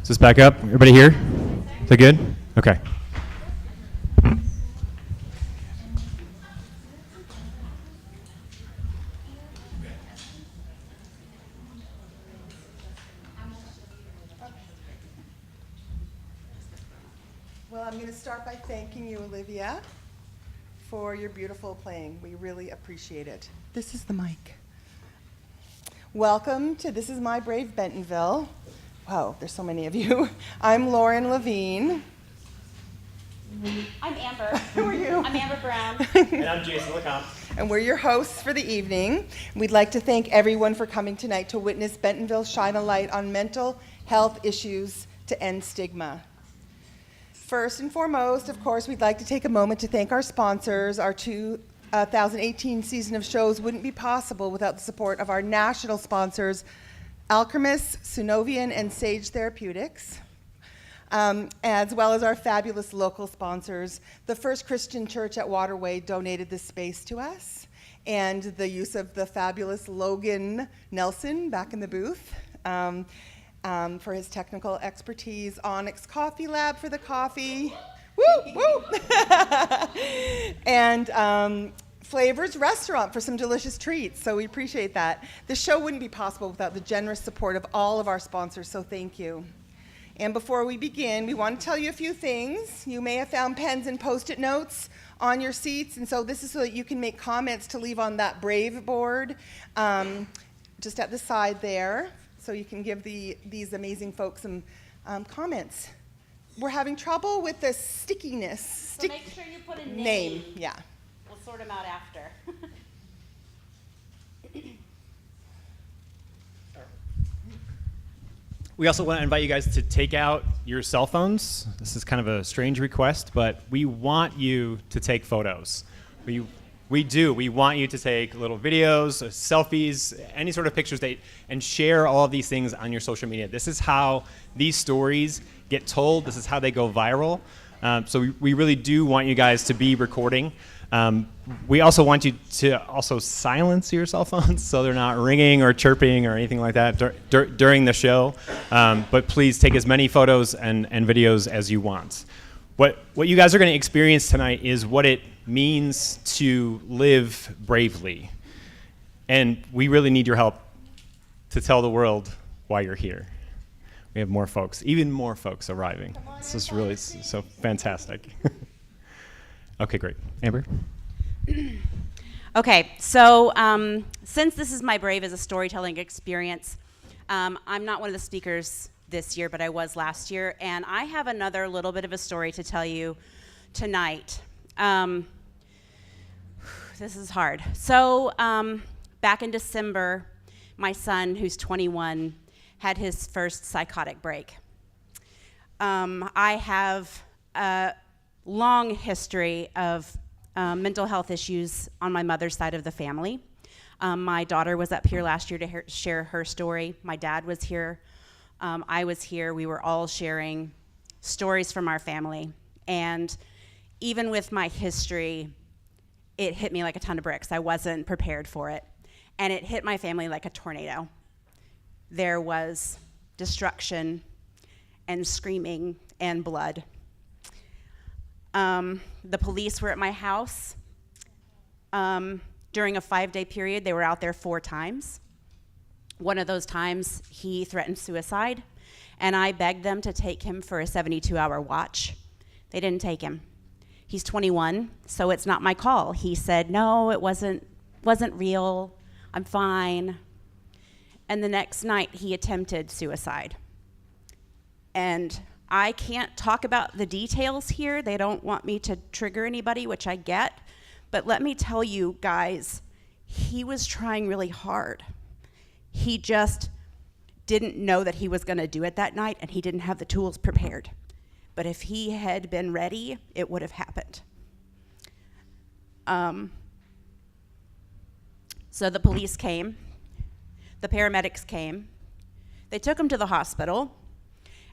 Is this back up? Everybody here? Is that good? Okay. Well, I'm going to start by thanking you, Olivia, for your beautiful playing. We really appreciate it. This is the mic. Welcome to This Is My Brave Bentonville. Wow, there's so many of you. I'm Lauren Levine. I'm Amber. Who are you? I'm Amber Brown. And I'm Jason LeCompte. And we're your hosts for the evening. We'd like to thank everyone for coming tonight to witness Bentonville shine a light on mental health issues to end stigma. First and foremost, of course, we'd like to take a moment to thank our sponsors. Our 2018 season of shows wouldn't be possible without the support of our national sponsors, Alkermes, Sunovion, and Sage Therapeutics, as well as our fabulous local sponsors. The First Christian Church at Waterway donated this space to us, and the use of the fabulous Logan Nelson back in the booth for his technical expertise. Onyx Coffee Lab for the coffee. Woo, woo! And Flavors Restaurant for some delicious treats, so we appreciate that. The show wouldn't be possible without the generous support of all of our sponsors, so thank you. And before we begin, we want to tell you a few things. You may have found pens and Post-it notes on your seats, and so this is so that you can make comments to leave on that Brave board just at the side there, so you can give these amazing folks some comments. We're having trouble with the stickiness. So make sure you put a name. Name, yeah. We'll sort them out after. We also want to invite you guys to take out your cell phones. This is kind of a strange request, but we want you to take photos. We do. We want you to take little videos, selfies, any sort of pictures, and share all of these things on your social media. This is how these stories get told. This is how they go viral. So we really do want you guys to be recording. We also want you to also silence your cell phones so they're not ringing or chirping or anything like that during the show. But please take as many photos and videos as you want. What you guys are going to experience tonight is what it means to live bravely. And we really need your help to tell the world why you're here. We have more folks, even more folks arriving. This is really so fantastic. Okay, great. Amber? Okay, so since This Is My Brave is a storytelling experience, I'm not one of the speakers this year, but I was last year, and I have another little bit of a story to tell you tonight. This is hard. So back in December, my son, who's 21, had his first psychotic break. I have a long history of mental health issues on my mother's side of the family. My daughter was up here last year to share her story. My dad was here. I was here. We were all sharing stories from our family. And even with my history, it hit me like a ton of bricks. I wasn't prepared for it. And it hit my family like a tornado. There was destruction and screaming and blood. The police were at my house. During a 5-day period, they were out there 4 times. One of those times, he threatened suicide, and I begged them to take him for a 72-hour watch. They didn't take him. He's 21, so it's not my call. He said, no, it wasn't real. I'm fine. And the next night, he attempted suicide. And I can't talk about the details here. They don't want me to trigger anybody, which I get. But let me tell you guys, he was trying really hard. He just didn't know that he was going to do it that night, and he didn't have the tools prepared. But if he had been ready, it would have happened. So the police came. The paramedics came. They took him to the hospital,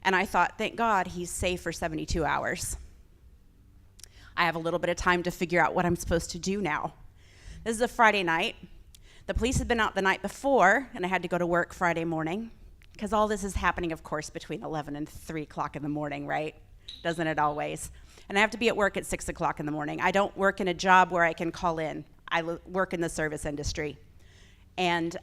and I thought, thank God he's safe for 72 hours. I have a little bit of time to figure out what I'm supposed to do now. This is a Friday night. The police had been out the night before, and I had to go to work Friday morning. because all this is happening, of course, between 11 and 3 o'clock in the morning, right? Doesn't it always? And I have to be at work at 6 o'clock in the morning. I don't work in a job where I can call in. I work in the service industry. And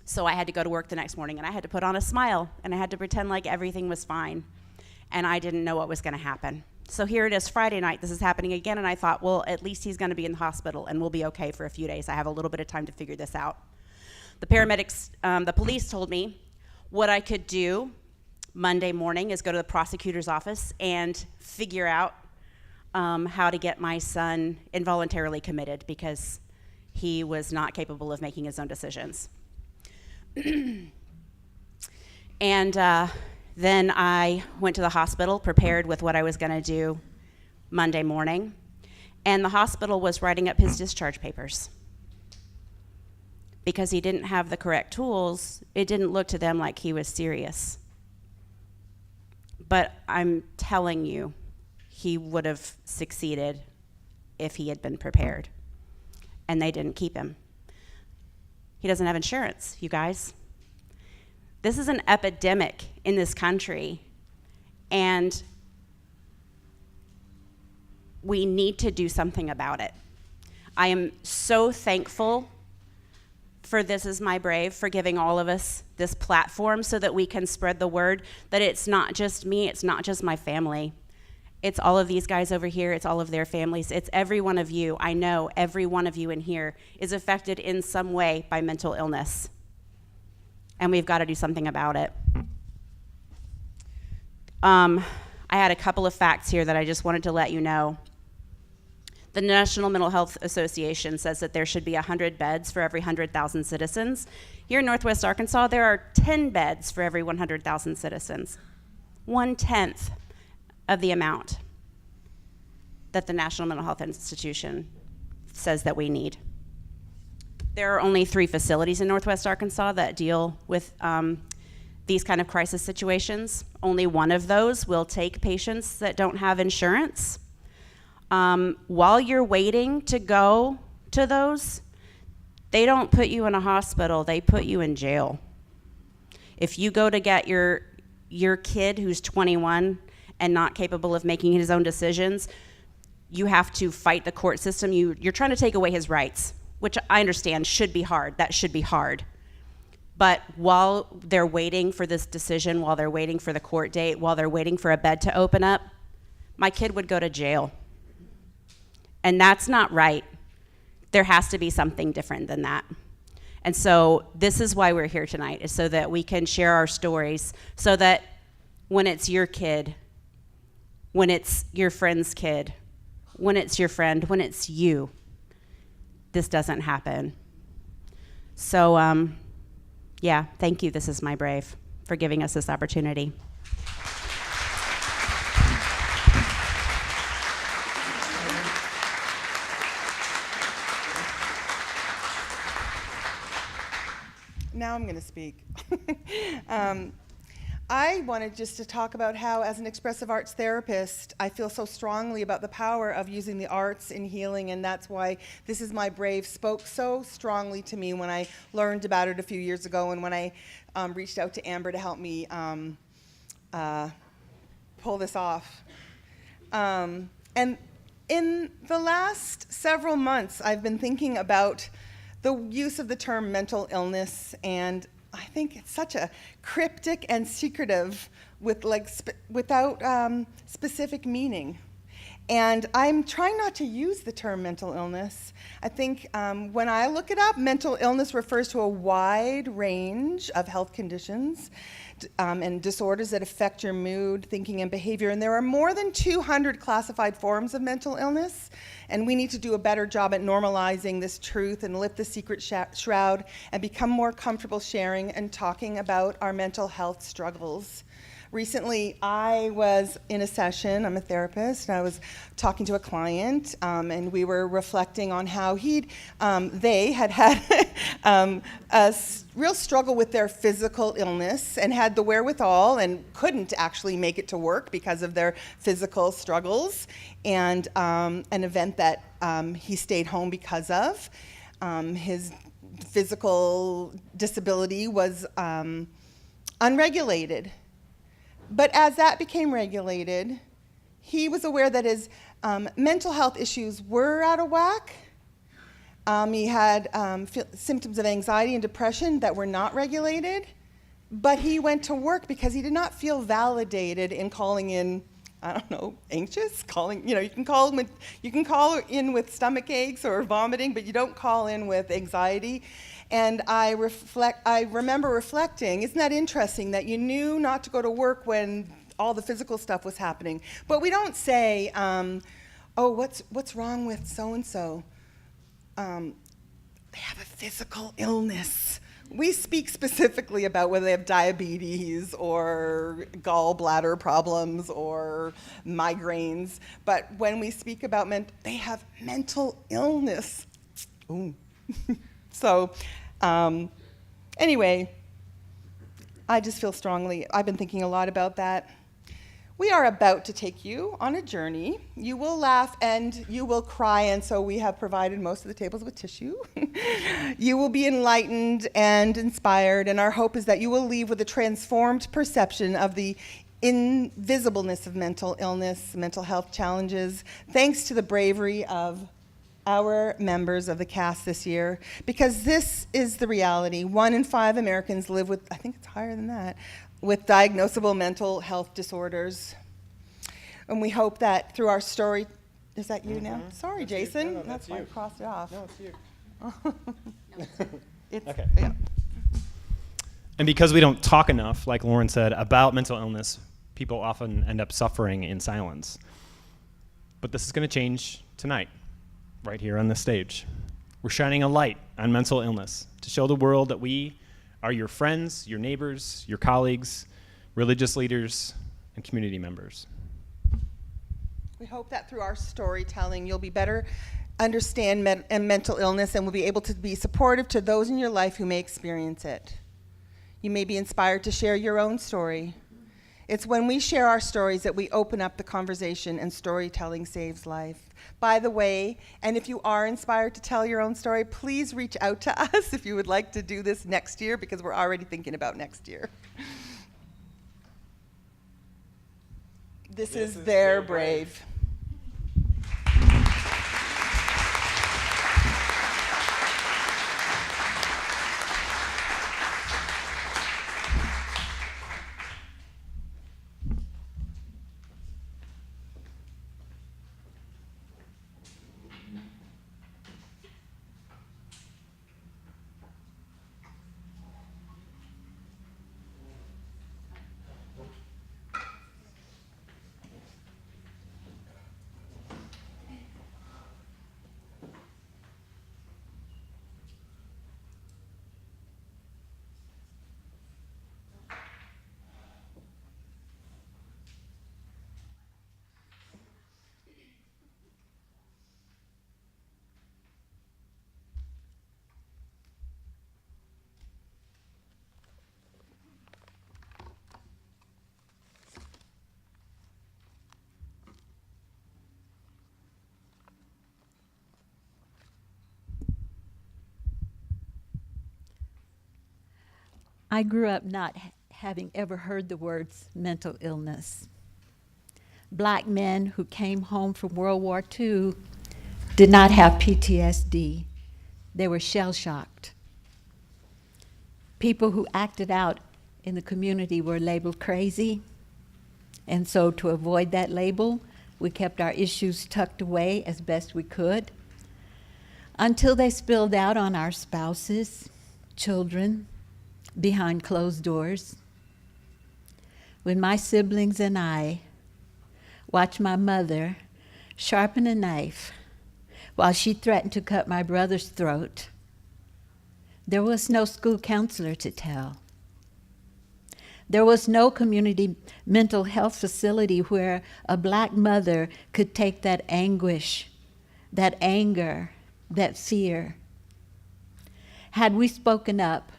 so I had to go to work the next morning, and I had to put on a smile, and I had to pretend like everything was fine. And I didn't know what was going to happen. So here it is, Friday night. This is happening again, and I thought, well, at least he's going to be in the hospital, and we'll be okay for a few days. I have a little bit of time to figure this out. The paramedics, the police told me what I could do Monday morning is go to the prosecutor's office and figure out how to get my son involuntarily committed because he was not capable of making his own decisions. And then I went to the hospital, prepared with what I was going to do Monday morning, and the hospital was writing up his discharge papers. Because he didn't have the correct tools, it didn't look to them like he was serious. But I'm telling you, he would have succeeded if he had been prepared. And they didn't keep him. He doesn't have insurance, you guys. This is an epidemic in this country, and we need to do something about it. I am so thankful for This Is My Brave, for giving all of us this platform so that we can spread the word that it's not just me, it's not just my family. It's all of these guys over here, it's all of their families, it's every one of you. I know every one of you in here is affected in some way by mental illness. And we've got to do something about it. I had a couple of facts here that I just wanted to let you know. The National Mental Health Association says that there should be 100 beds for every 100,000 citizens. Here in Northwest Arkansas, there are 10 beds for every 100,000 citizens. 1/10 of the amount that the National Mental Health Institution says that we need. There are only 3 facilities in Northwest Arkansas that deal with these kind of crisis situations. Only one of those will take patients that don't have insurance. While you're waiting to go to those, they don't put you in a hospital, they put you in jail. If you go to get your kid who's 21 and not capable of making his own decisions, you have to fight the court system. You're trying to take away his rights, which I understand should be hard. That should be hard. But while they're waiting for this decision, while they're waiting for the court date, while they're waiting for a bed to open up, my kid would go to jail. And that's not right. There has to be something different than that. And so this is why we're here tonight, is so that we can share our stories, so that when it's your kid, when it's your friend's kid, when it's your friend, when it's you, this doesn't happen. So, yeah, thank you, This Is My Brave, for giving us this opportunity. Now I'm going to speak. I wanted just to talk about how, as an expressive arts therapist, I feel so strongly about the power of using the arts in healing, and that's why This Is My Brave spoke so strongly to me when I learned about it a few years ago, and when I reached out to Amber to help me pull this off. And in the last several months, I've been thinking about the use of the term mental illness, and I think it's such a cryptic and secretive without specific meaning. And I'm trying not to use the term mental illness. I think when I look it up, mental illness refers to a wide range of health conditions and disorders that affect your mood, thinking, and behavior. And there are more than 200 classified forms of mental illness. And we need to do a better job at normalizing this truth and lift the secret shroud and become more comfortable sharing and talking about our mental health struggles. Recently, I was in a session, I'm a therapist, and I was talking to a client, and we were reflecting on how they had a real struggle with their physical illness and had the wherewithal and couldn't actually make it to work because of their physical struggles, and an event that he stayed home because of. His physical disability was unregulated. But as that became regulated, he was aware that his mental health issues were out of whack. He had symptoms of anxiety and depression that were not regulated, but he went to work because he did not feel validated in calling in, I don't know, anxious, you can call in with stomach aches or vomiting, but you don't call in with anxiety. And I remember reflecting, isn't that interesting that you knew not to go to work when all the physical stuff was happening? But we don't say, oh, what's wrong with so-and-so? They have a physical illness. We speak specifically about whether they have diabetes or gallbladder problems or migraines. But when we speak about they have mental illness. Ooh. So anyway, I just feel strongly, I've been thinking a lot about that. We are about to take you on a journey. You will laugh and you will cry, and so we have provided most of the tables with tissue. You will be enlightened and inspired, and our hope is that you will leave with a transformed perception of the invisibleness of mental illness, mental health challenges, thanks to the bravery of our members of the cast this year, because this is the reality. 1 in 5 Americans live with, I think it's higher than that, with diagnosable mental health disorders. And we hope that through our story, is that you now? Sorry, that's Jason. You. No, that's why I crossed it off. No, it's you. It's, okay. Yeah. And because we don't talk enough, like Lauren said, about mental illness, people often end up suffering in silence. But this is going to change tonight, right here on this stage. We're shining a light on mental illness to show the world that we are your friends, your neighbors, your colleagues, religious leaders, and community members. We hope that through our storytelling, you'll be better understand mental illness and will be able to be supportive to those in your life who may experience it. You may be inspired to share your own story. It's when we share our stories that we open up the conversation, and storytelling saves life. By the way, and if you are inspired to tell your own story, please reach out to us if you would like to do this next year, because we're already thinking about next year. This is their brave. I grew up not having ever heard the words mental illness. Black men who came home from World War II did not have PTSD. They were shell-shocked. People who acted out in the community were labeled crazy, and so to avoid that label, we kept our issues tucked away as best we could until they spilled out on our spouses, children, behind closed doors. When my siblings and I watched my mother sharpen a knife while she threatened to cut my brother's throat, there was no school counselor to tell. There was no community mental health facility where a black mother could take that anguish, that anger, that fear. Had we spoken up,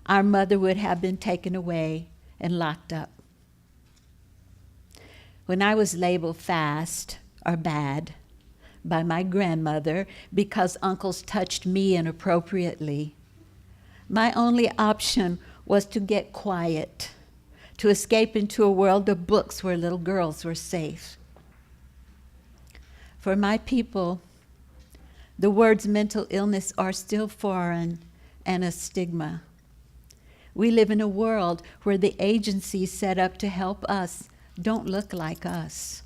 our mother would have been taken away and locked up. When I was labeled fast or bad, by my grandmother because uncles touched me inappropriately. My only option was to get quiet, to escape into a world of books where little girls were safe. For my people, the words mental illness are still foreign and a stigma. We live in a world where the agencies set up to help us don't look like us,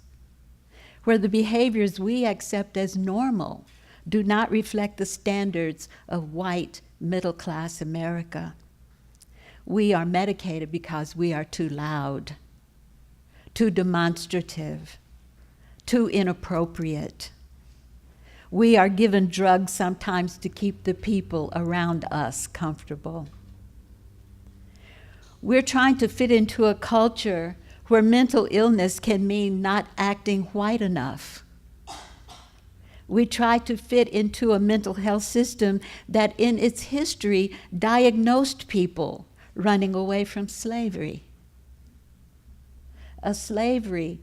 where the behaviors we accept as normal do not reflect the standards of white, middle-class America. We are medicated because we are too loud, too demonstrative, too inappropriate. We are given drugs sometimes to keep the people around us comfortable. We're trying to fit into a culture where mental illness can mean not acting white enough. We try to fit into a mental health system that in its history diagnosed people running away from slavery. A slave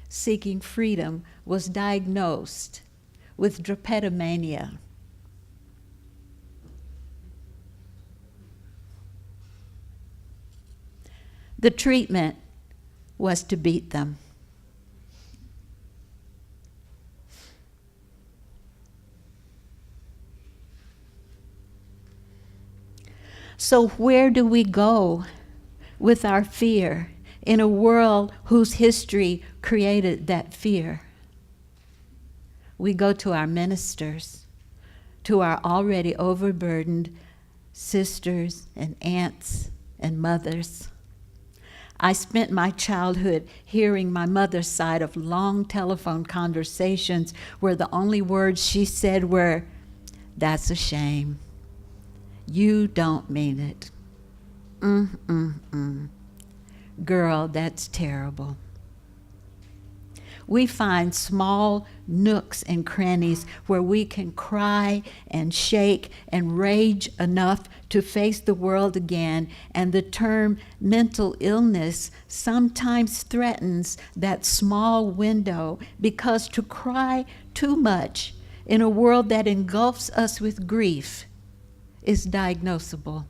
seeking freedom was diagnosed with drapetomania. The treatment was to beat them. So where do we go with our fear in a world whose history created that fear? We go to our ministers, to our already overburdened sisters and aunts and mothers. I spent my childhood hearing my mother's side of long telephone conversations where the only words she said were, "That's a shame. You don't mean it. Girl, that's terrible." We find small nooks and crannies where we can cry and shake and rage enough to face the world again, and the term mental illness sometimes threatens that small window because to cry too much in a world that engulfs us with grief is diagnosable.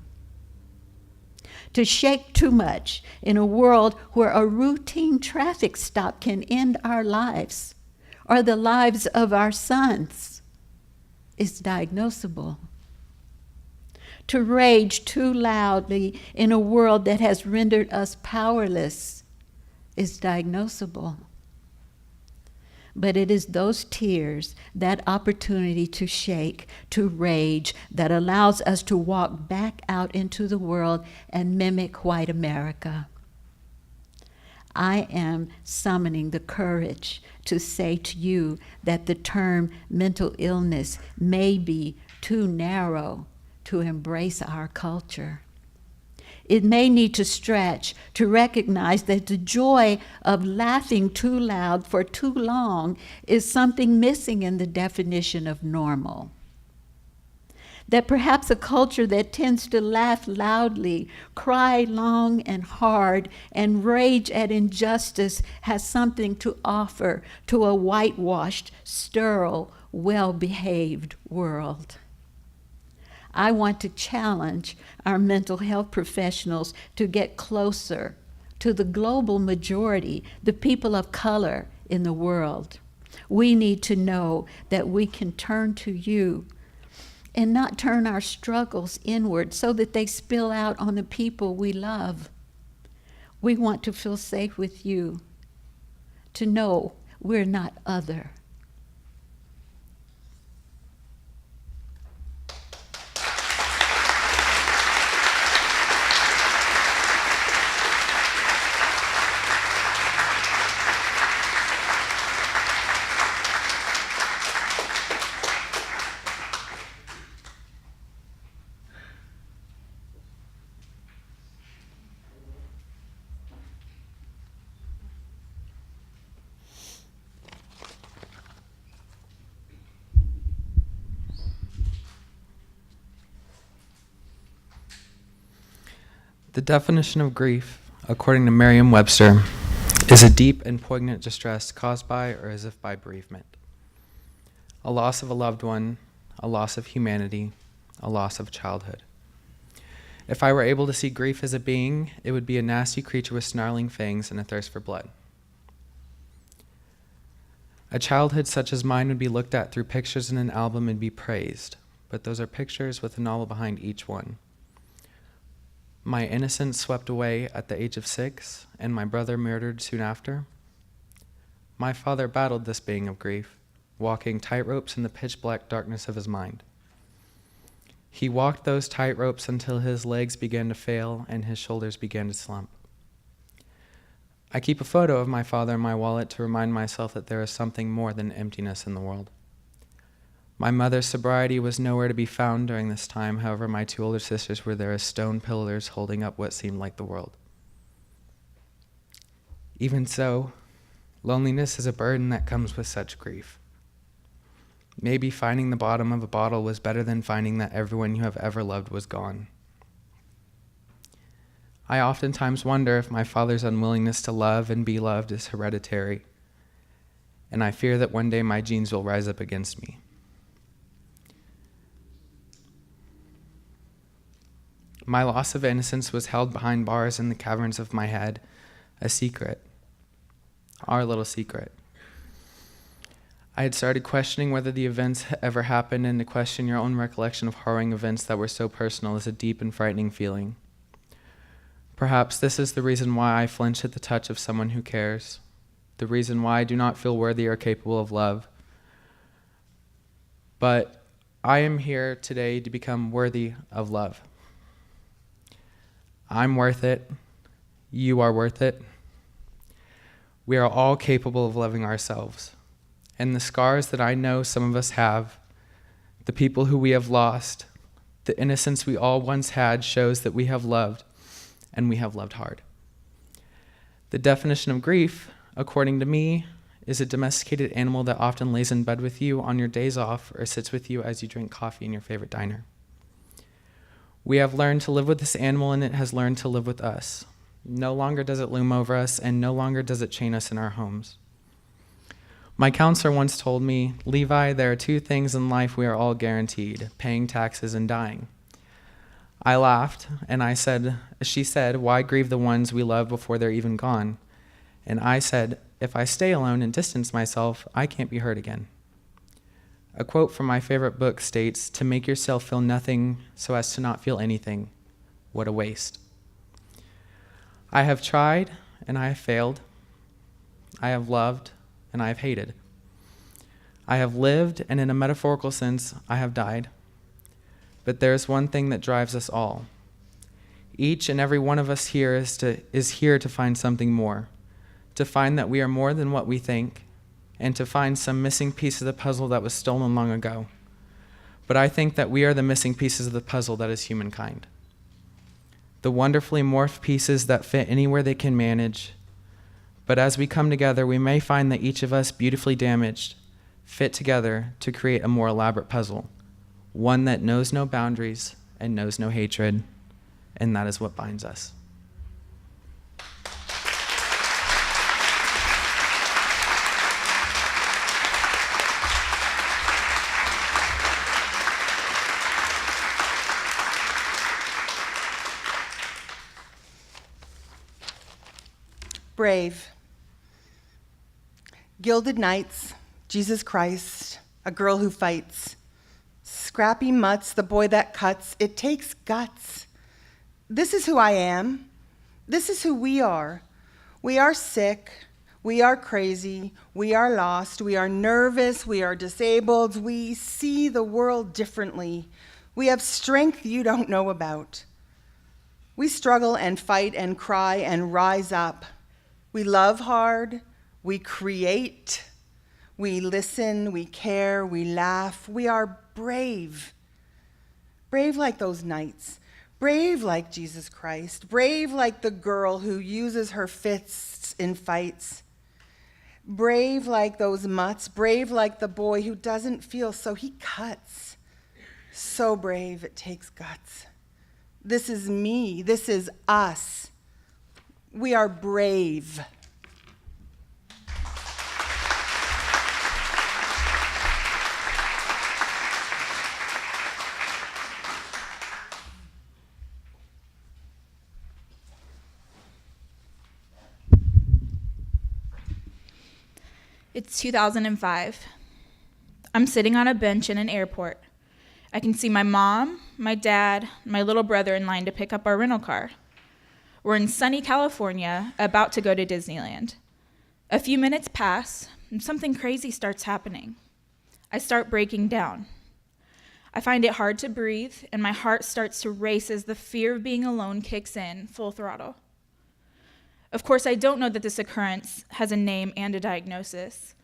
To shake too much in a world where a routine traffic stop can end our lives or the lives of our sons is diagnosable. To rage too loudly in a world that has rendered us powerless is diagnosable. But it is those tears, that opportunity to shake, to rage, that allows us to walk back out into the world and mimic white America. I am summoning the courage to say to you that the term mental illness may be too narrow to embrace our culture. It may need to stretch to recognize that the joy of laughing too loud for too long is something missing in the definition of normal. That perhaps a culture that tends to laugh loudly, cry long and hard, and rage at injustice has something to offer to a whitewashed, sterile, well-behaved world. I want to challenge our mental health professionals to get closer to the global majority, the people of color in the world. We need to know that we can turn to you and not turn our struggles inward so that they spill out on the people we love. We want to feel safe with you, to know we're not other. The definition of grief, according to Merriam-Webster, is a deep and poignant distress caused by or as if by bereavement. a loss of a loved one, a loss of humanity, a loss of childhood. If I were able to see grief as a being, it would be a nasty creature with snarling fangs and a thirst for blood. A childhood such as mine would be looked at through pictures in an album and be praised, but those are pictures with a novel behind each one. My innocence swept away at the age of 6, and my brother murdered soon after. My father battled this being of grief, walking tightropes in the pitch-black darkness of his mind. He walked those tightropes until his legs began to fail and his shoulders began to slump. I keep a photo of my father in my wallet to remind myself that there is something more than emptiness in the world. My mother's sobriety was nowhere to be found during this time. However, my 2 older sisters were there as stone pillars holding up what seemed like the world. Even so, loneliness is a burden that comes with such grief. Maybe finding the bottom of a bottle was better than finding that everyone you have ever loved was gone. I oftentimes wonder if my father's unwillingness to love and be loved is hereditary, and I fear that one day my genes will rise up against me. My loss of innocence was held behind bars in the caverns of my head, a secret, our little secret. I had started questioning whether the events ever happened, and to question your own recollection of harrowing events that were so personal is a deep and frightening feeling. Perhaps this is the reason why I flinch at the touch of someone who cares, the reason why I do not feel worthy or capable of love. But I am here today to become worthy of love. I'm worth it. You are worth it. We are all capable of loving ourselves. And the scars that I know some of us have, the people who we have lost, the innocence we all once had shows that we have loved, and we have loved hard. The definition of grief, according to me, is a domesticated animal that often lays in bed with you on your days off or sits with you as you drink coffee in your favorite diner. We have learned to live with this animal, and it has learned to live with us. No longer does it loom over us, and no longer does it chain us in our homes. My counselor once told me, "Levi, there are 2 things in life we are all guaranteed, paying taxes and dying." I laughed, and she said, "Why grieve the ones we love before they're even gone?" And I said, "If I stay alone and distance myself, I can't be hurt again." A quote from my favorite book states, "To make yourself feel nothing so as to not feel anything. What a waste." I have tried, and I have failed. I have loved, and I have hated. I have lived, and in a metaphorical sense, I have died. But there is one thing that drives us all. Each and every one of us here is here to find something more, to find that we are more than what we think, and to find some missing piece of the puzzle that was stolen long ago. But I think that we are the missing pieces of the puzzle that is humankind. The wonderfully morphed pieces that fit anywhere they can manage. But as we come together, we may find that each of us, beautifully damaged, fit together to create a more elaborate puzzle, one that knows no boundaries and knows no hatred, and that is what binds us. Brave. Gilded nights, Jesus Christ, a girl who fights. Scrappy mutts, the boy that cuts. It takes guts. This is who I am. This is who we are. We are sick. We are crazy. We are lost. We are nervous. We are disabled. We see the world differently. We have strength you don't know about. We struggle and fight and cry and rise up. We love hard. We create. We listen. We care. We laugh. We are brave. Brave like those nights. Brave like Jesus Christ. Brave like the girl who uses her fists in fights. Brave like those mutts. Brave like the boy who doesn't feel, so he cuts. So brave, it takes guts. This is me. This is us. We are brave. It's 2005. I'm sitting on a bench in an airport. I can see my mom, my dad, my little brother in line to pick up our rental car. We're in sunny California, about to go to Disneyland. A few minutes pass, and something crazy starts happening. I start breaking down. I find it hard to breathe, and my heart starts to race as the fear of being alone kicks in full throttle. Of course, I don't know that this occurrence has a name and a diagnosis.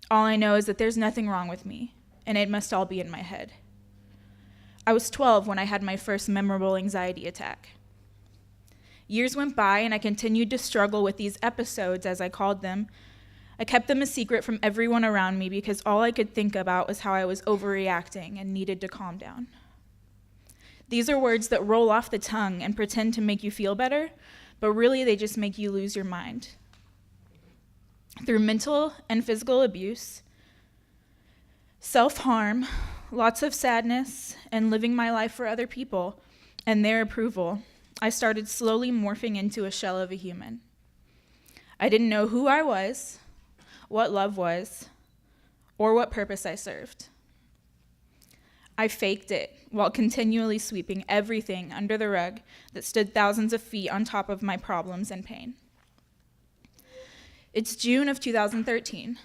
All I know is that there's nothing wrong with me, and it must all be in my head. I was 12 when I had my first memorable anxiety attack. Years went by, and I continued to struggle with these episodes, as I called them. I kept them a secret from everyone around me because all I could think about was how I was overreacting and needed to calm down. These are words that roll off the tongue and pretend to make you feel better, but really they just make you lose your mind. Through mental and physical abuse, self-harm, lots of sadness, and living my life for other people and their approval, I started slowly morphing into a shell of a human. I didn't know who I was, what love was, or what purpose I served. I faked it while continually sweeping everything under the rug that stood thousands of feet on top of my problems and pain. It's June of 2013.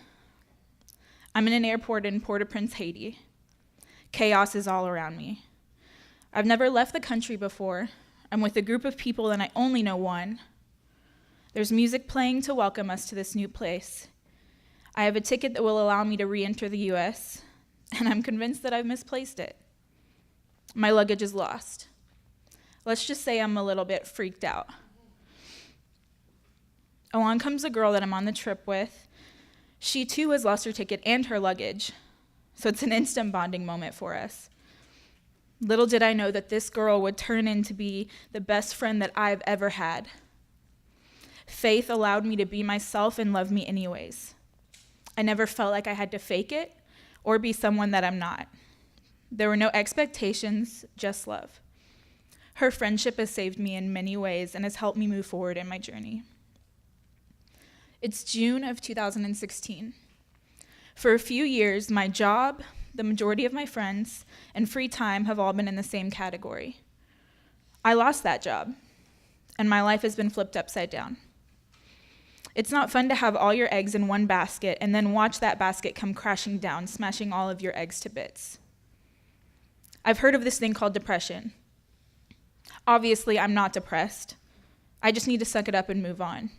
I'm in an airport in Port-au-Prince, Haiti. Chaos is all around me. I've never left the country before. I'm with a group of people and I only know one. There's music playing to welcome us to this new place. I have a ticket that will allow me to re-enter the US, and I'm convinced that I've misplaced it. My luggage is lost. Let's just say I'm a little bit freaked out. Along comes a girl that I'm on the trip with. She too has lost her ticket and her luggage, so it's an instant bonding moment for us. Little did I know that this girl would turn in to be the best friend that I've ever had. Faith allowed me to be myself and love me anyways. I never felt like I had to fake it or be someone that I'm not. There were no expectations, just love. Her friendship has saved me in many ways and has helped me move forward in my journey. It's June of 2016. For a few years, my job, the majority of my friends, and free time have all been in the same category. I lost that job, and my life has been flipped upside down. It's not fun to have all your eggs in one basket and then watch that basket come crashing down, smashing all of your eggs to bits. I've heard of this thing called depression. Obviously, I'm not depressed. I just need to suck it up and move on.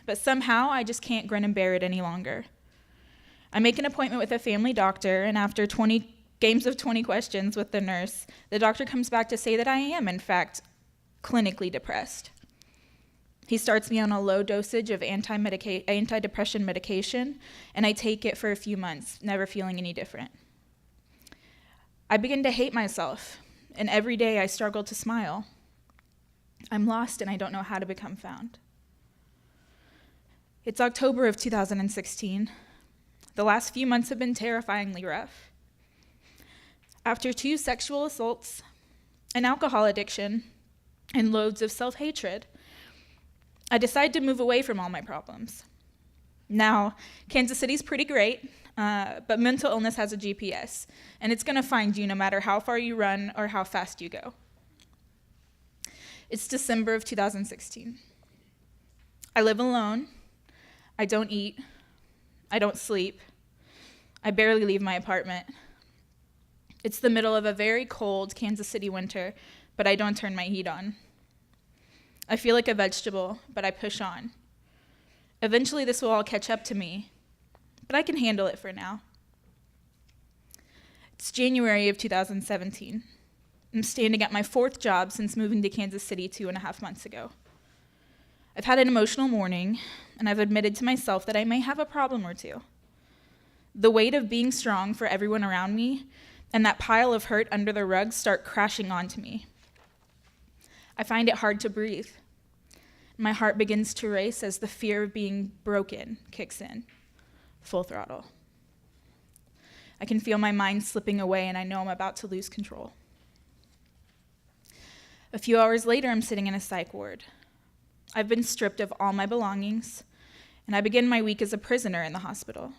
But somehow, I just can't grin and bear it any longer. I make an appointment with a family doctor, and after 20 games of 20 questions with the nurse, the doctor comes back to say that I am, in fact, clinically depressed. He starts me on a low dosage of antidepressant medication, and I take it for a few months, never feeling any different. I begin to hate myself, and every day I struggle to smile. I'm lost, and I don't know how to become found. It's October of 2016. The last few months have been terrifyingly rough. After 2 sexual assaults, an alcohol addiction, and loads of self-hatred, I decided to move away from all my problems. Now, Kansas City's pretty great, but mental illness has a GPS, and it's gonna find you no matter how far you run or how fast you go. It's December of 2016. I live alone. I don't eat. I don't sleep. I barely leave my apartment. It's the middle of a very cold Kansas City winter, but I don't turn my heat on. I feel like a vegetable, but I push on. Eventually, this will all catch up to me, but I can handle it for now. It's January of 2017. I'm standing at my 4th job since moving to Kansas City 2.5 months ago. I've had an emotional morning, and I've admitted to myself that I may have a problem or two. The weight of being strong for everyone around me and that pile of hurt under the rug start crashing onto me. I find it hard to breathe. My heart begins to race as the fear of being broken kicks in, full throttle. I can feel my mind slipping away, and I know I'm about to lose control. A few hours later, I'm sitting in a psych ward. I've been stripped of all my belongings, and I begin my week as a prisoner in the hospital.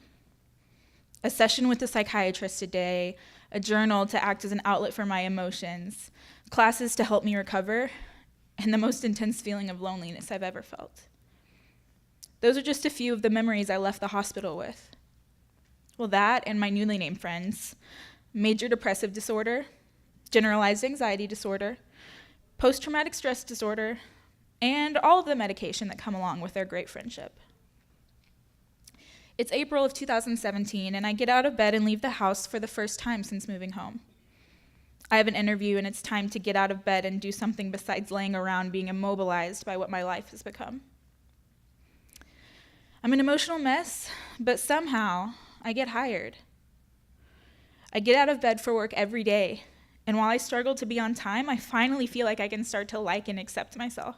A session with a psychiatrist a day, a journal to act as an outlet for my emotions, classes to help me recover, and the most intense feeling of loneliness I've ever felt. Those are just a few of the memories I left the hospital with. Well, that and my newly named friends, major depressive disorder, generalized anxiety disorder, post-traumatic stress disorder, and all of the medication that come along with their great friendship. It's April of 2017, and I get out of bed and leave the house for the first time since moving home. I have an interview, and it's time to get out of bed and do something besides laying around being immobilized by what my life has become. I'm an emotional mess, but somehow I get hired. I get out of bed for work every day, and while I struggle to be on time, I finally feel like I can start to like and accept myself.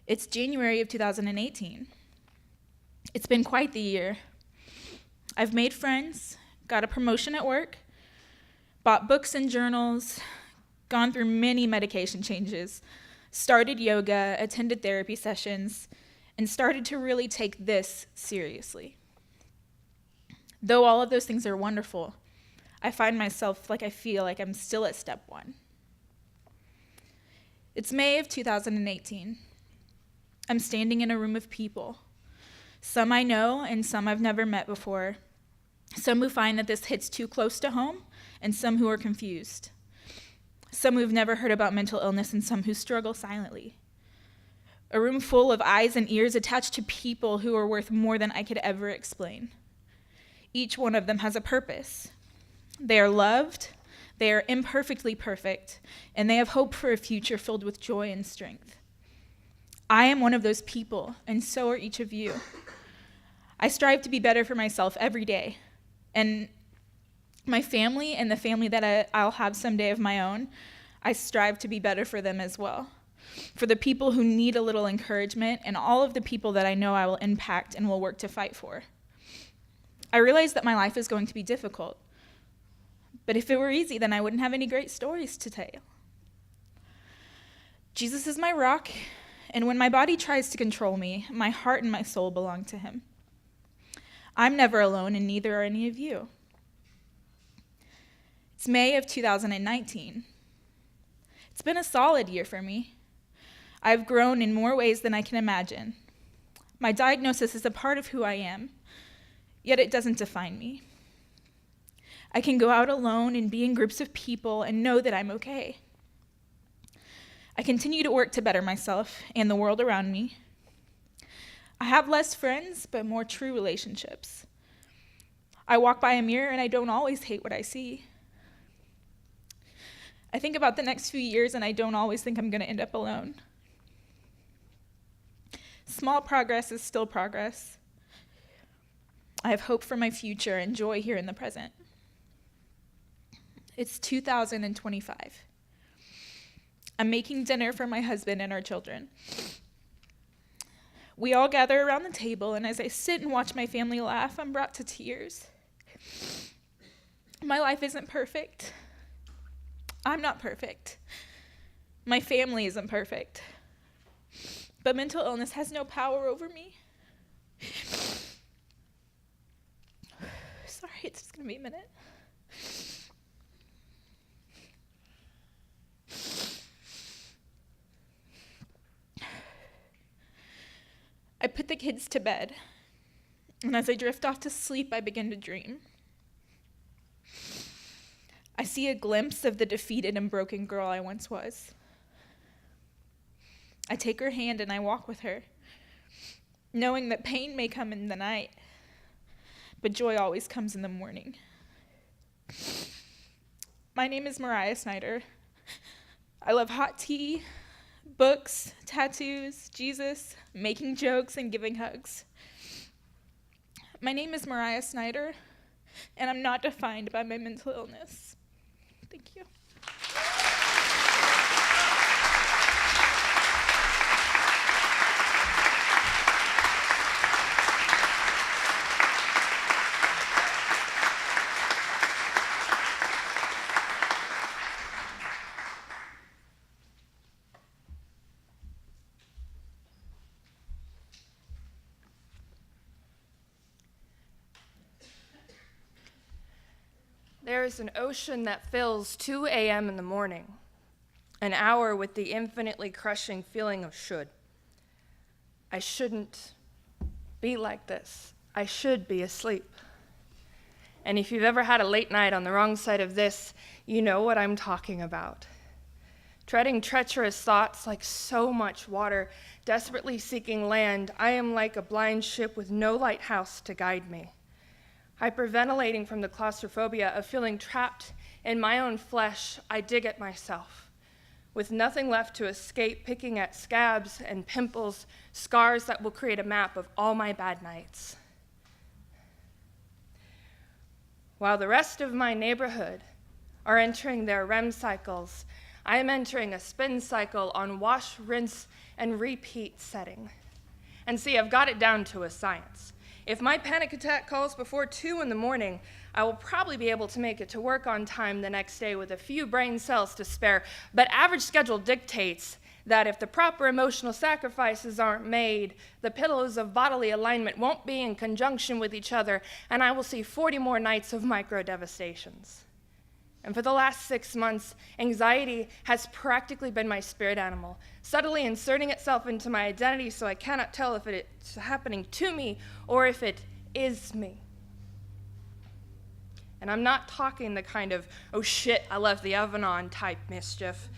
It's January of 2018. It's been quite the year. I've made friends, got a promotion at work, bought books and journals, gone through many medication changes, started yoga, attended therapy sessions, and started to really take this seriously. Though all of those things are wonderful, I find myself I feel like I'm still at step one. It's May of 2018. I'm standing in a room of people. Some I know and some I've never met before. Some who find that this hits too close to home, and some who are confused. Some who've never heard about mental illness, and some who struggle silently. A room full of eyes and ears attached to people who are worth more than I could ever explain. Each one of them has a purpose. They are loved, they are imperfectly perfect, and they have hope for a future filled with joy and strength. I am one of those people, and so are each of you. I strive to be better for myself every day, and my family and the family that I'll have someday of my own, I strive to be better for them as well. For the people who need a little encouragement, and all of the people that I know I will impact and will work to fight for. I realize that my life is going to be difficult, but if it were easy, then I wouldn't have any great stories to tell. Jesus is my rock, and when my body tries to control me, my heart and my soul belong to him. I'm never alone, and neither are any of you. It's May of 2019. It's been a solid year for me. I've grown in more ways than I can imagine. My diagnosis is a part of who I am, yet it doesn't define me. I can go out alone and be in groups of people and know that I'm okay. I continue to work to better myself and the world around me. I have less friends, but more true relationships. I walk by a mirror and I don't always hate what I see. I think about the next few years and I don't always think I'm going to end up alone. Small progress is still progress. I have hope for my future and joy here in the present. It's 2025. I'm making dinner for my husband and our children. We all gather around the table, and as I sit and watch my family laugh, I'm brought to tears. My life isn't perfect. I'm not perfect. My family isn't perfect. But mental illness has no power over me. Sorry, it's just going to be a minute. I put the kids to bed, and as I drift off to sleep, I begin to dream. I see a glimpse of the defeated and broken girl I once was. I take her hand and I walk with her, knowing that pain may come in the night, but joy always comes in the morning. My name is Mariah Snyder. I love hot tea, books, tattoos, Jesus, making jokes, and giving hugs. My name is Mariah Snyder, and I'm not defined by my mental illness. Thank you. There is an ocean that fills 2 a.m. in the morning, an hour with the infinitely crushing feeling of should. I shouldn't be like this. I should be asleep. And if you've ever had a late night on the wrong side of this, you know what I'm talking about. Treading treacherous thoughts like so much water, desperately seeking land, I am like a blind ship with no lighthouse to guide me. Hyperventilating from the claustrophobia of feeling trapped in my own flesh, I dig at myself. With nothing left to escape, picking at scabs and pimples, scars that will create a map of all my bad nights. While the rest of my neighborhood are entering their REM cycles, I am entering a spin cycle on wash, rinse, and repeat setting. And see, I've got it down to a science. If my panic attack calls before 2 in the morning, I will probably be able to make it to work on time the next day with a few brain cells to spare. But average schedule dictates that if the proper emotional sacrifices aren't made, the pillars of bodily alignment won't be in conjunction with each other, and I will see 40 more nights of micro-devastations. And for the last 6 months, anxiety has practically been my spirit animal, subtly inserting itself into my identity so I cannot tell if it's happening to me or if it is me. And I'm not talking the kind of, oh shit, I left the oven on type mischief.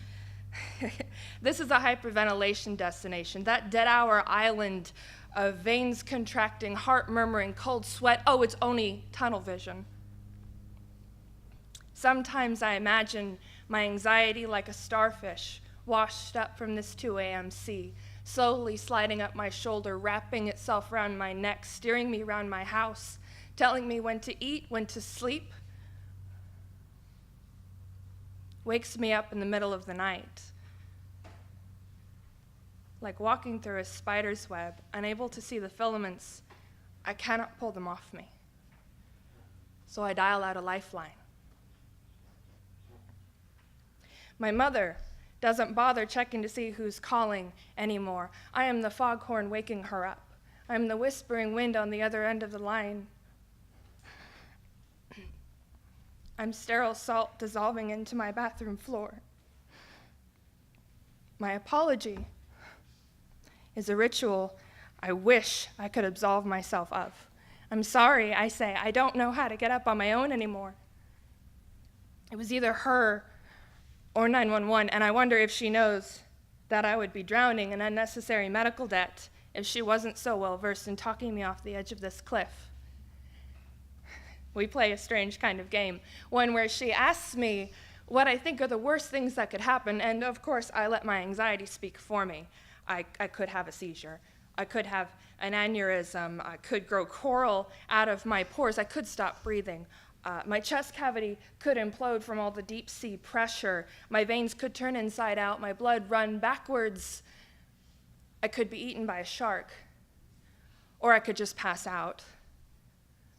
This is a hyperventilation destination, that dead-hour island of veins contracting, heart murmuring, cold sweat. Oh, it's only tunnel vision. Sometimes I imagine my anxiety like a starfish washed up from this 2 a.m. sea, slowly sliding up my shoulder, wrapping itself around my neck, steering me around my house, telling me when to eat, when to sleep, wakes me up in the middle of the night. Like walking through a spider's web, unable to see the filaments, I cannot pull them off me. So I dial out a lifeline. My mother doesn't bother checking to see who's calling anymore. I am the foghorn waking her up. I am the whispering wind on the other end of the line. I'm sterile salt dissolving into my bathroom floor. My apology is a ritual I wish I could absolve myself of. I'm sorry, I say. I don't know how to get up on my own anymore. It was either her or 911, and I wonder if she knows that I would be drowning in unnecessary medical debt if she wasn't so well versed in talking me off the edge of this cliff. We play a strange kind of game, one where she asks me what I think are the worst things that could happen, and of course I let my anxiety speak for me. I could have a seizure. I could have an aneurysm. I could grow coral out of my pores. I could stop breathing. My chest cavity could implode from all the deep sea pressure. My veins could turn inside out. My blood run backwards. I could be eaten by a shark. Or I could just pass out.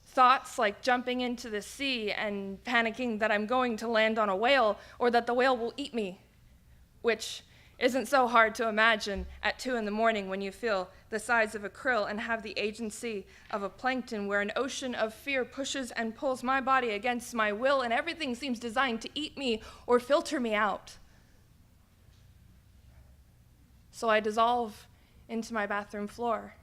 Thoughts like jumping into the sea and panicking that I'm going to land on a whale or that the whale will eat me, which isn't so hard to imagine at 2 in the morning when you feel the size of a krill and have the agency of a plankton, where an ocean of fear pushes and pulls my body against my will, and everything seems designed to eat me or filter me out. So I dissolve into my bathroom floor,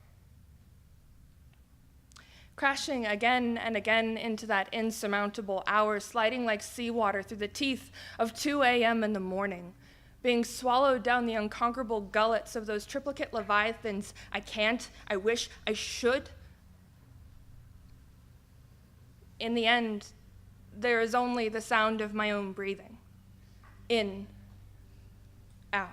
crashing again and again into that insurmountable hour, sliding like seawater through the teeth of 2 a.m. in the morning, being swallowed down the unconquerable gullets of those triplicate leviathans. I can't, I wish, I should. In the end, there is only the sound of my own breathing. In, out.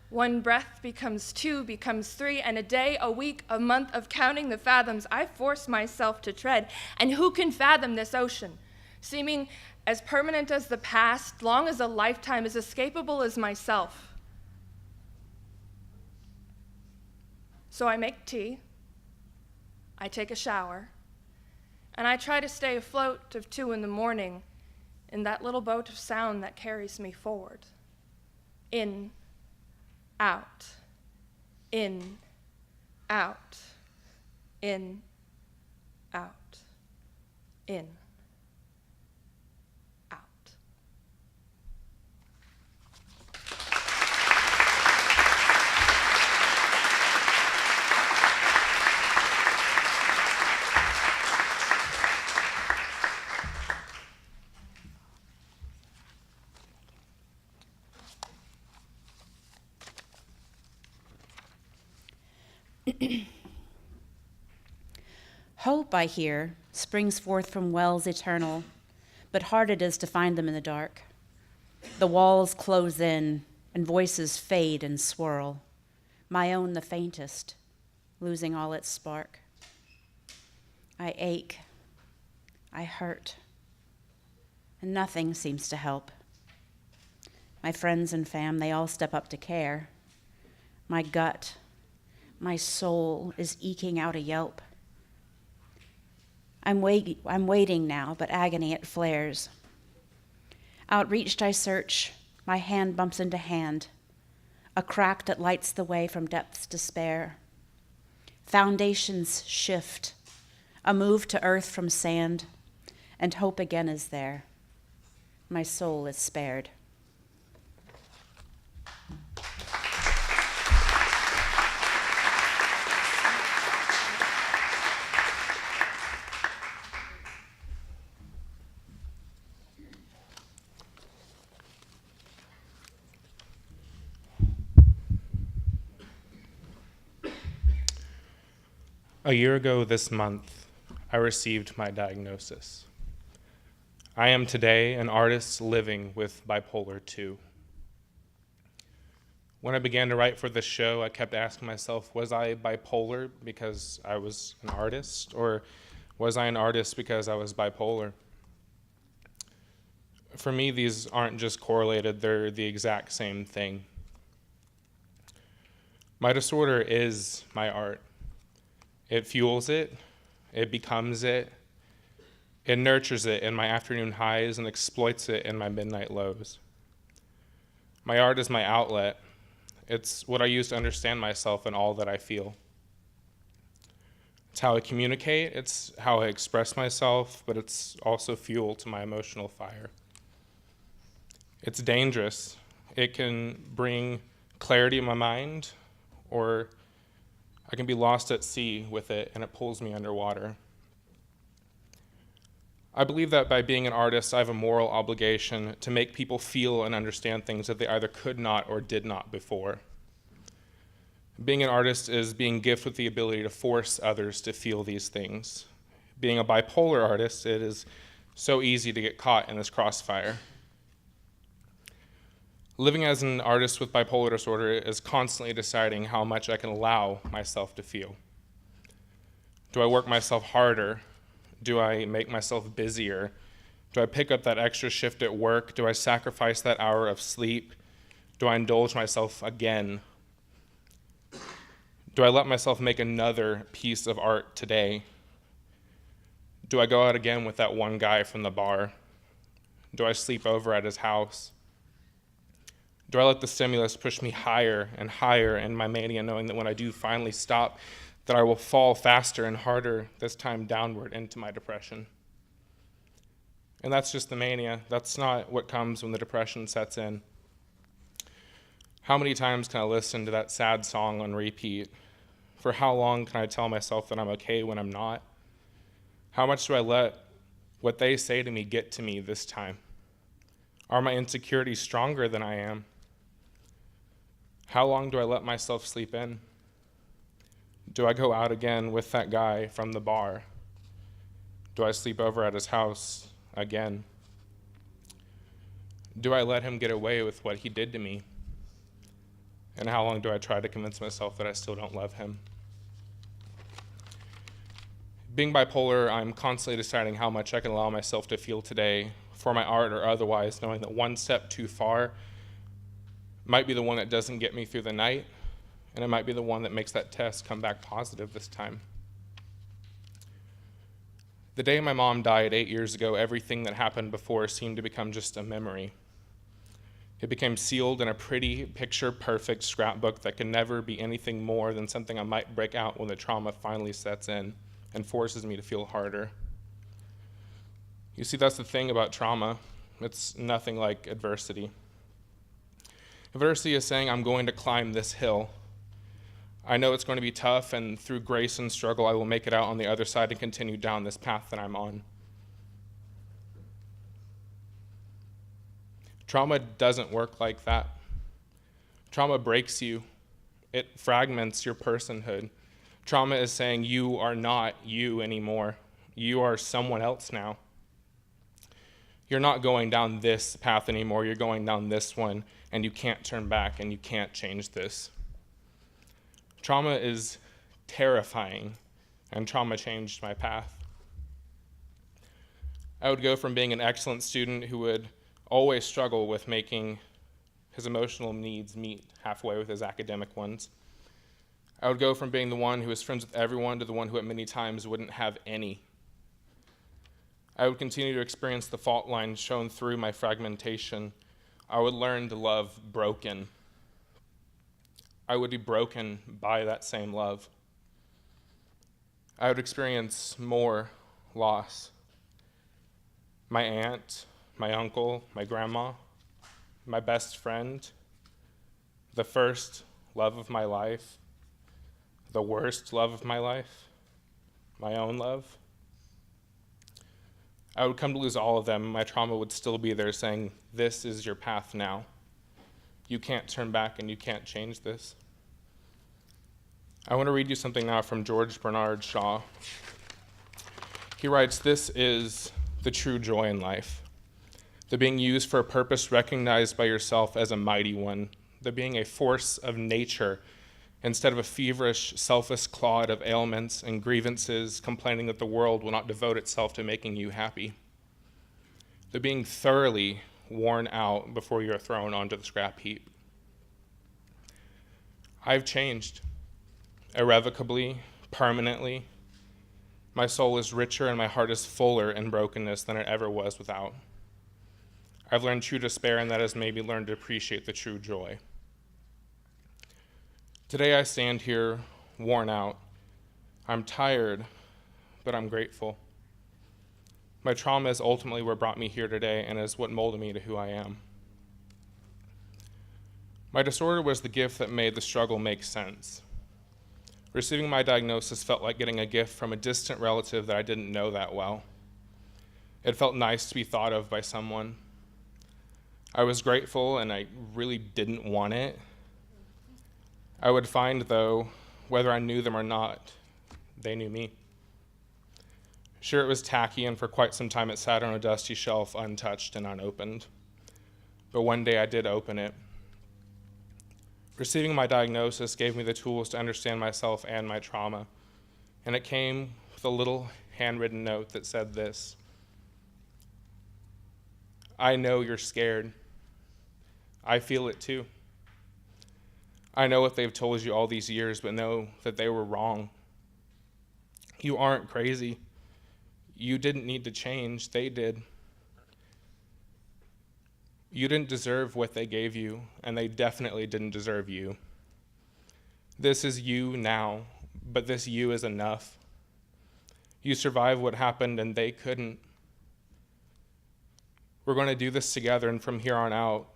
One breath becomes 2, becomes 3, and a day, a week, a month of counting the fathoms I force myself to tread. And who can fathom this ocean, seeming as permanent as the past, long as a lifetime, as escapable as myself? So I make tea, I take a shower, and I try to stay afloat of 2 in the morning in that little boat of sound that carries me forward. In, out, in, out, in, out, in, Hope, I hear, springs forth from wells eternal, but hard it is to find them in the dark. The walls close in, and voices fade and swirl, my own the faintest, losing all its spark. I ache, I hurt, and nothing seems to help. My friends and fam, they all step up to care. My gut, my soul is eking out a yelp. I'm waiting now, but agony it flares. Outreached I search, my hand bumps into hand, a crack that lights the way from depths despair. Foundations shift, a move to earth from sand, and hope again is there. My soul is spared. A year ago this month, I received my diagnosis. I am today an artist living with bipolar 2. When I began to write for this show, I kept asking myself, was I bipolar because I was an artist, or was I an artist because I was bipolar? For me, these aren't just correlated, they're the exact same thing. My disorder is my art. It fuels it, it becomes it, it nurtures it in my afternoon highs and exploits it in my midnight lows. My art is my outlet. It's what I use to understand myself and all that I feel. It's how I communicate, it's how I express myself, but it's also fuel to my emotional fire. It's dangerous. It can bring clarity in my mind, or I can be lost at sea with it and it pulls me underwater. I believe that by being an artist, I have a moral obligation to make people feel and understand things that they either could not or did not before. Being an artist is being gifted with the ability to force others to feel these things. Being a bipolar artist, it is so easy to get caught in this crossfire. Living as an artist with bipolar disorder is constantly deciding how much I can allow myself to feel. Do I work myself harder? Do I make myself busier? Do I pick up that extra shift at work? Do I sacrifice that hour of sleep? Do I indulge myself again? Do I let myself make another piece of art today? Do I go out again with that one guy from the bar? Do I sleep over at his house? Do I let the stimulus push me higher and higher in my mania, knowing that when I do finally stop, that I will fall faster and harder, this time downward into my depression? And that's just the mania. That's not what comes when the depression sets in. How many times can I listen to that sad song on repeat? For how long can I tell myself that I'm okay when I'm not? How much do I let what they say to me get to me this time? Are my insecurities stronger than I am? How long do I let myself sleep in? Do I go out again with that guy from the bar? Do I sleep over at his house again? Do I let him get away with what he did to me? And how long do I try to convince myself that I still don't love him? Being bipolar, I'm constantly deciding how much I can allow myself to feel today for my art or otherwise, knowing that one step too far might be the one that doesn't get me through the night, and it might be the one that makes that test come back positive this time. The day my mom died 8 years ago, everything that happened before seemed to become just a memory. It became sealed in a pretty, picture-perfect scrapbook that can never be anything more than something I might break out when the trauma finally sets in and forces me to feel harder. You see, that's the thing about trauma. It's nothing like adversity. Adversity is saying, I'm going to climb this hill. I know it's going to be tough, and through grace and struggle, I will make it out on the other side and continue down this path that I'm on. Trauma doesn't work like that. Trauma breaks you. It fragments your personhood. Trauma is saying you are not you anymore. You are someone else now. You're not going down this path anymore. You're going down this one, and you can't turn back, and you can't change this. Trauma is terrifying, and trauma changed my path. I would go from being an excellent student who would always struggle with making his emotional needs meet halfway with his academic ones. I would go from being the one who was friends with everyone to the one who at many times wouldn't have any. I would continue to experience the fault lines shown through my fragmentation. I would learn to love broken. I would be broken by that same love. I would experience more loss. My aunt, my uncle, my grandma, my best friend, the first love of my life, the worst love of my life, my own love. I would come to lose all of them. My trauma would still be there saying, this is your path now. You can't turn back and you can't change this. I want to read you something now from George Bernard Shaw. He writes, this is the true joy in life. The being used for a purpose recognized by yourself as a mighty one. The being a force of nature instead of a feverish, selfish clod of ailments and grievances, complaining that the world will not devote itself to making you happy. The being thoroughly worn out before you're thrown onto the scrap heap. I've changed, irrevocably, permanently. My soul is richer and my heart is fuller in brokenness than it ever was without. I've learned true despair, and that has made me learn to appreciate the true joy. Today I stand here worn out. I'm tired, but I'm grateful. My trauma is ultimately what brought me here today and is what molded me to who I am. My disorder was the gift that made the struggle make sense. Receiving my diagnosis felt like getting a gift from a distant relative that I didn't know that well. It felt nice to be thought of by someone. I was grateful, and I really didn't want it. I would find, though, whether I knew them or not, they knew me. Sure, it was tacky, and for quite some time it sat on a dusty shelf, untouched and unopened. But one day I did open it. Receiving my diagnosis gave me the tools to understand myself and my trauma, and it came with a little handwritten note that said this: I know you're scared. I feel it too. I know what they've told you all these years, but know that they were wrong. You aren't crazy. You didn't need to change, they did. You didn't deserve what they gave you, and they definitely didn't deserve you. This is you now, but this you is enough. You survived what happened, and they couldn't. We're going to do this together, and from here on out,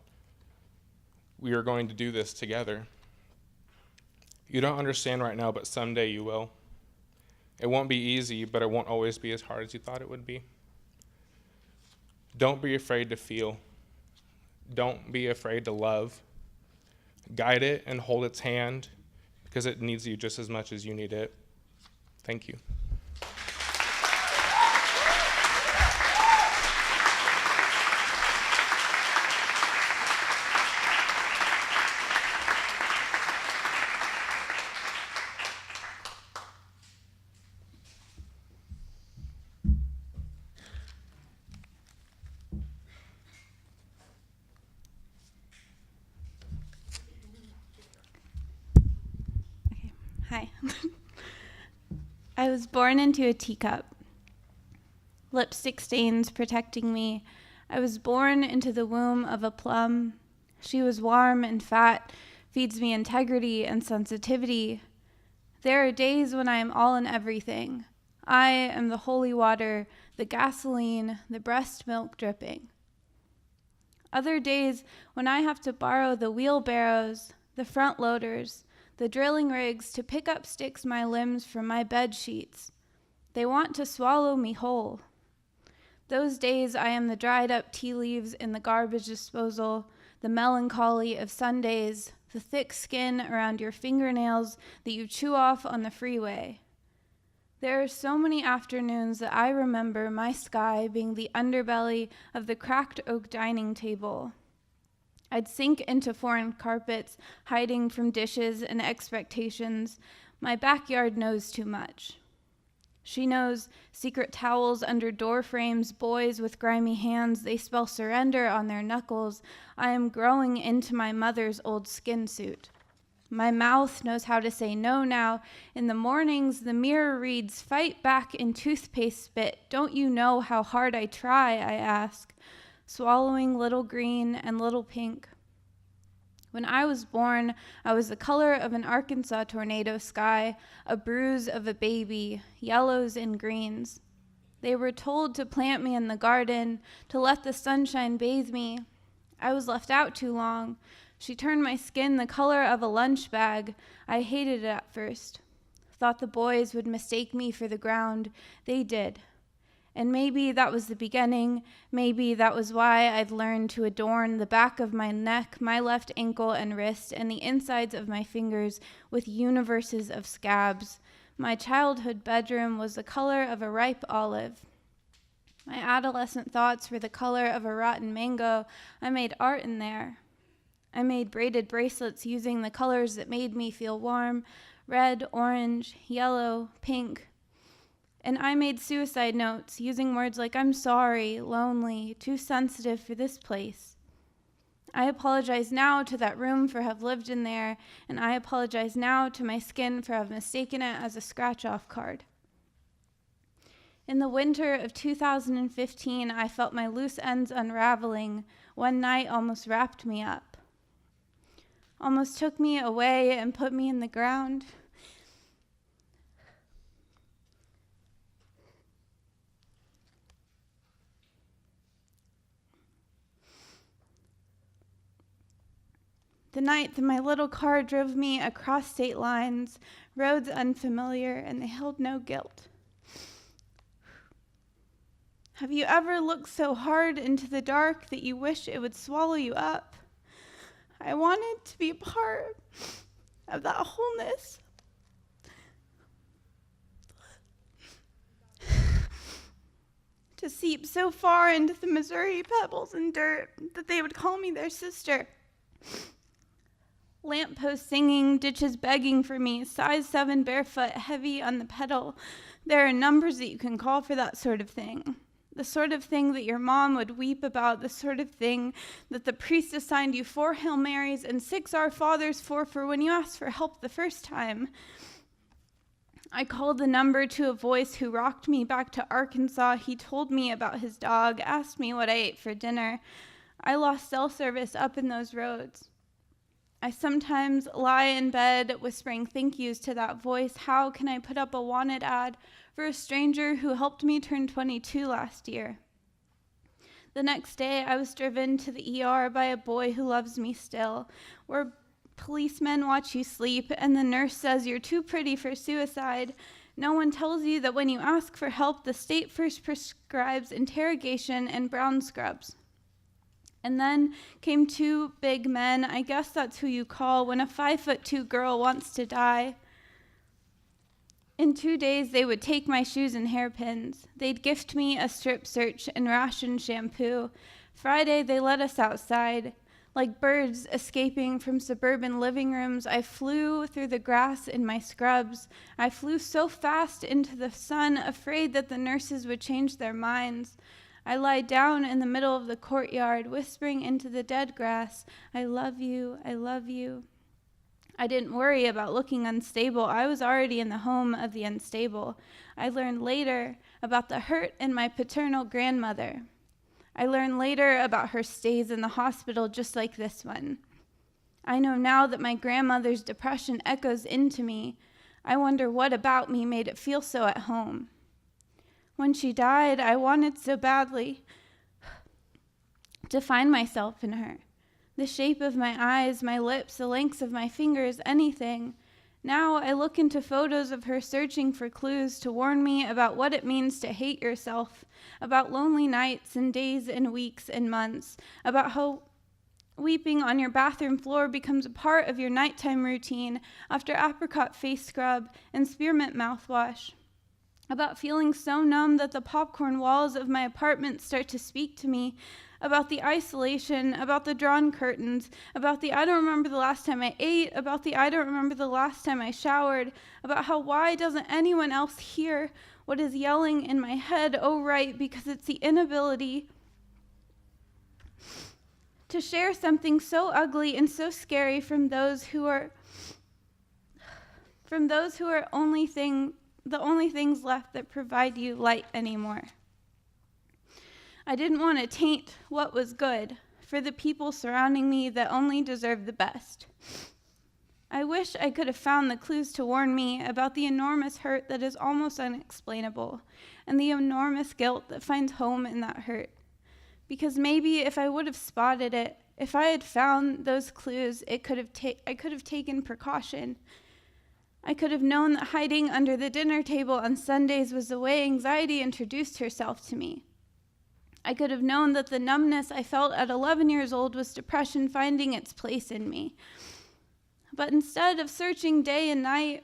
we are going to do this together. You don't understand right now, but someday you will. It won't be easy, but it won't always be as hard as you thought it would be. Don't be afraid to feel. Don't be afraid to love. Guide it and hold its hand, because it needs you just as much as you need it. Thank you. Hi. I was born into a teacup. Lipstick stains protecting me. I was born into the womb of a plum. She was warm and fat, feeds me integrity and sensitivity. There are days when I am all and everything. I am the holy water, the gasoline, the breast milk dripping. Other days when I have to borrow the wheelbarrows, the front loaders, the drilling rigs to pick up sticks my limbs from my bed sheets. They want to swallow me whole. Those days I am the dried up tea leaves in the garbage disposal, the melancholy of Sundays, the thick skin around your fingernails that you chew off on the freeway. There are so many afternoons that I remember my sky being the underbelly of the cracked oak dining table. I'd sink into foreign carpets, hiding from dishes and expectations. My backyard knows too much. She knows secret towels under door frames, boys with grimy hands, they spell surrender on their knuckles. I am growing into my mother's old skin suit. My mouth knows how to say no now. In the mornings, the mirror reads, "Fight back in toothpaste spit. Don't you know how hard I try?" I ask, swallowing little green and little pink. When I was born, I was the color of an Arkansas tornado sky, a bruise of a baby, yellows and greens. They were told to plant me in the garden, to let the sunshine bathe me. I was left out too long. She turned my skin the color of a lunch bag. I hated it at first. Thought the boys would mistake me for the ground. They did. And maybe that was the beginning. Maybe that was why I'd learned to adorn the back of my neck, my left ankle and wrist, and the insides of my fingers with universes of scabs. My childhood bedroom was the color of a ripe olive. My adolescent thoughts were the color of a rotten mango. I made art in there. I made braided bracelets using the colors that made me feel warm: red, orange, yellow, pink. And I made suicide notes using words like "I'm sorry," "lonely," "too sensitive for this place." I apologize now to that room for have lived in there, and I apologize now to my skin for have mistaken it as a scratch-off card. In the winter of 2015, I felt my loose ends unraveling. One night almost wrapped me up. Almost took me away and put me in the ground. The night that my little car drove me across state lines, roads unfamiliar, and they held no guilt. Have you ever looked so hard into the dark that you wish it would swallow you up? I wanted to be a part of that wholeness. To seep so far into the Missouri pebbles and dirt that they would call me their sister. Lampposts singing, ditches begging for me, size 7 barefoot, heavy on the pedal. There are numbers that you can call for that sort of thing. The sort of thing that your mom would weep about, the sort of thing that the priest assigned you 4 Hail Marys and 6 Our Fathers for when you asked for help the first time. I called the number to a voice who rocked me back to Arkansas. He told me about his dog, asked me what I ate for dinner. I lost cell service up in those roads. I sometimes lie in bed whispering thank yous to that voice. How can I put up a wanted ad for a stranger who helped me turn 22 last year? The next day, I was driven to the ER by a boy who loves me still, where policemen watch you sleep and the nurse says you're too pretty for suicide. No one tells you that when you ask for help, the state first prescribes interrogation and brown scrubs. And then came 2 big men. I guess that's who you call when a 5'2" girl wants to die. In 2 days, they would take my shoes and hairpins. They'd gift me a strip search and ration shampoo. Friday, they let us outside. Like birds escaping from suburban living rooms, I flew through the grass in my scrubs. I flew so fast into the sun, afraid that the nurses would change their minds. I lied down in the middle of the courtyard, whispering into the dead grass, "I love you, I love you." I didn't worry about looking unstable. I was already in the home of the unstable. I learned later about the hurt in my paternal grandmother. I learned later about her stays in the hospital just like this one. I know now that my grandmother's depression echoes into me. I wonder what about me made it feel so at home. When she died, I wanted so badly to find myself in her. The shape of my eyes, my lips, the lengths of my fingers, anything. Now I look into photos of her searching for clues to warn me about what it means to hate yourself, about lonely nights and days and weeks and months, about how weeping on your bathroom floor becomes a part of your nighttime routine after apricot face scrub and spearmint mouthwash. About feeling so numb that the popcorn walls of my apartment start to speak to me, about the isolation, about the drawn curtains, about the I don't remember the last time I ate, about the I don't remember the last time I showered, about how why doesn't anyone else hear what is yelling in my head, oh right, because it's the inability to share something so ugly and so scary from those who are the only things left that provide you light anymore. I didn't want to taint what was good for the people surrounding me that only deserve the best. I wish I could have found the clues to warn me about the enormous hurt that is almost unexplainable and the enormous guilt that finds home in that hurt. Because maybe if I would have spotted it, if I had found those clues, I could have taken precaution. I could have known that hiding under the dinner table on Sundays was the way anxiety introduced herself to me. I could have known that the numbness I felt at 11 years old was depression finding its place in me. But instead of searching day and night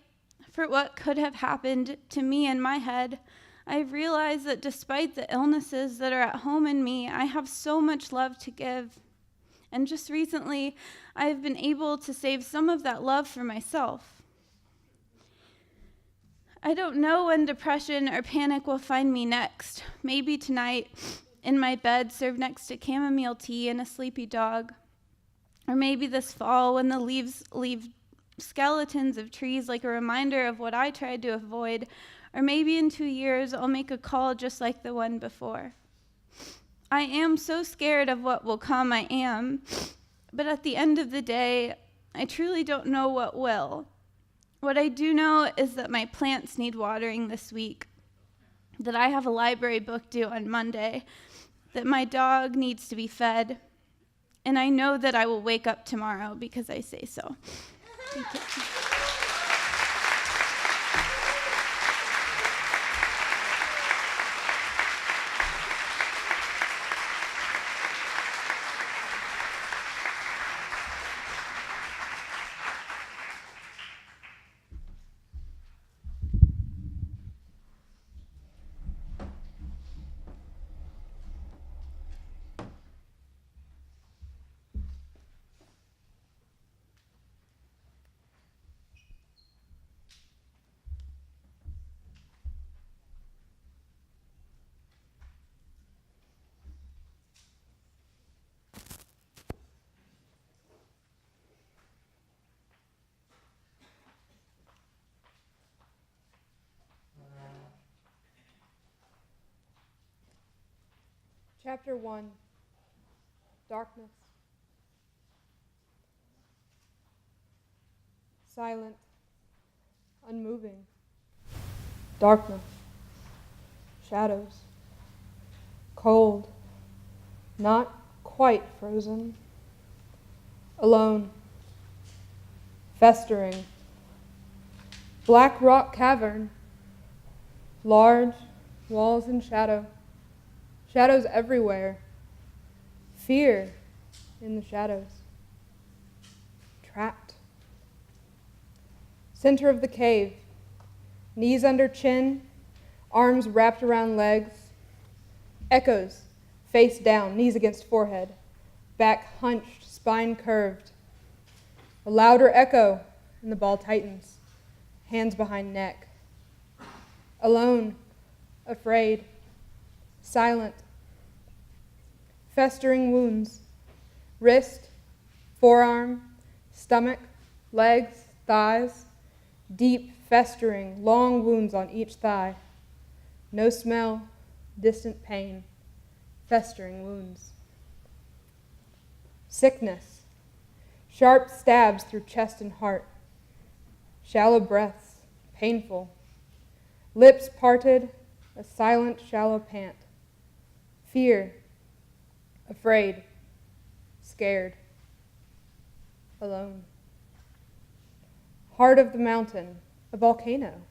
for what could have happened to me in my head, I realized that despite the illnesses that are at home in me, I have so much love to give. And just recently, I have been able to save some of that love for myself. I don't know when depression or panic will find me next. Maybe tonight, in my bed, served next to chamomile tea and a sleepy dog. Or maybe this fall, when the leaves leave skeletons of trees like a reminder of what I tried to avoid. Or maybe in 2 years, I'll make a call just like the one before. I am so scared of what will come, I am. But at the end of the day, I truly don't know what will. What I do know is that my plants need watering this week, that I have a library book due on Monday, that my dog needs to be fed, and I know that I will wake up tomorrow because I say so. Thank you. Chapter 1, Darkness. Silent, unmoving. Darkness. Shadows. Cold, not quite frozen. Alone. Festering. Black rock cavern. Large walls in shadow. Shadows everywhere. Fear in the shadows. Trapped. Center of the cave. Knees under chin, arms wrapped around legs. Echoes, face down, knees against forehead. Back hunched, spine curved. A louder echo, and the ball tightens. Hands behind neck. Alone, afraid. Silent. Festering wounds. Wrist, forearm, stomach, legs, thighs. Deep, festering, long wounds on each thigh. No smell, distant pain. Festering wounds. Sickness. Sharp stabs through chest and heart. Shallow breaths, painful. Lips parted, a silent, shallow pant. Fear, afraid, scared, alone. Heart of the mountain, a volcano.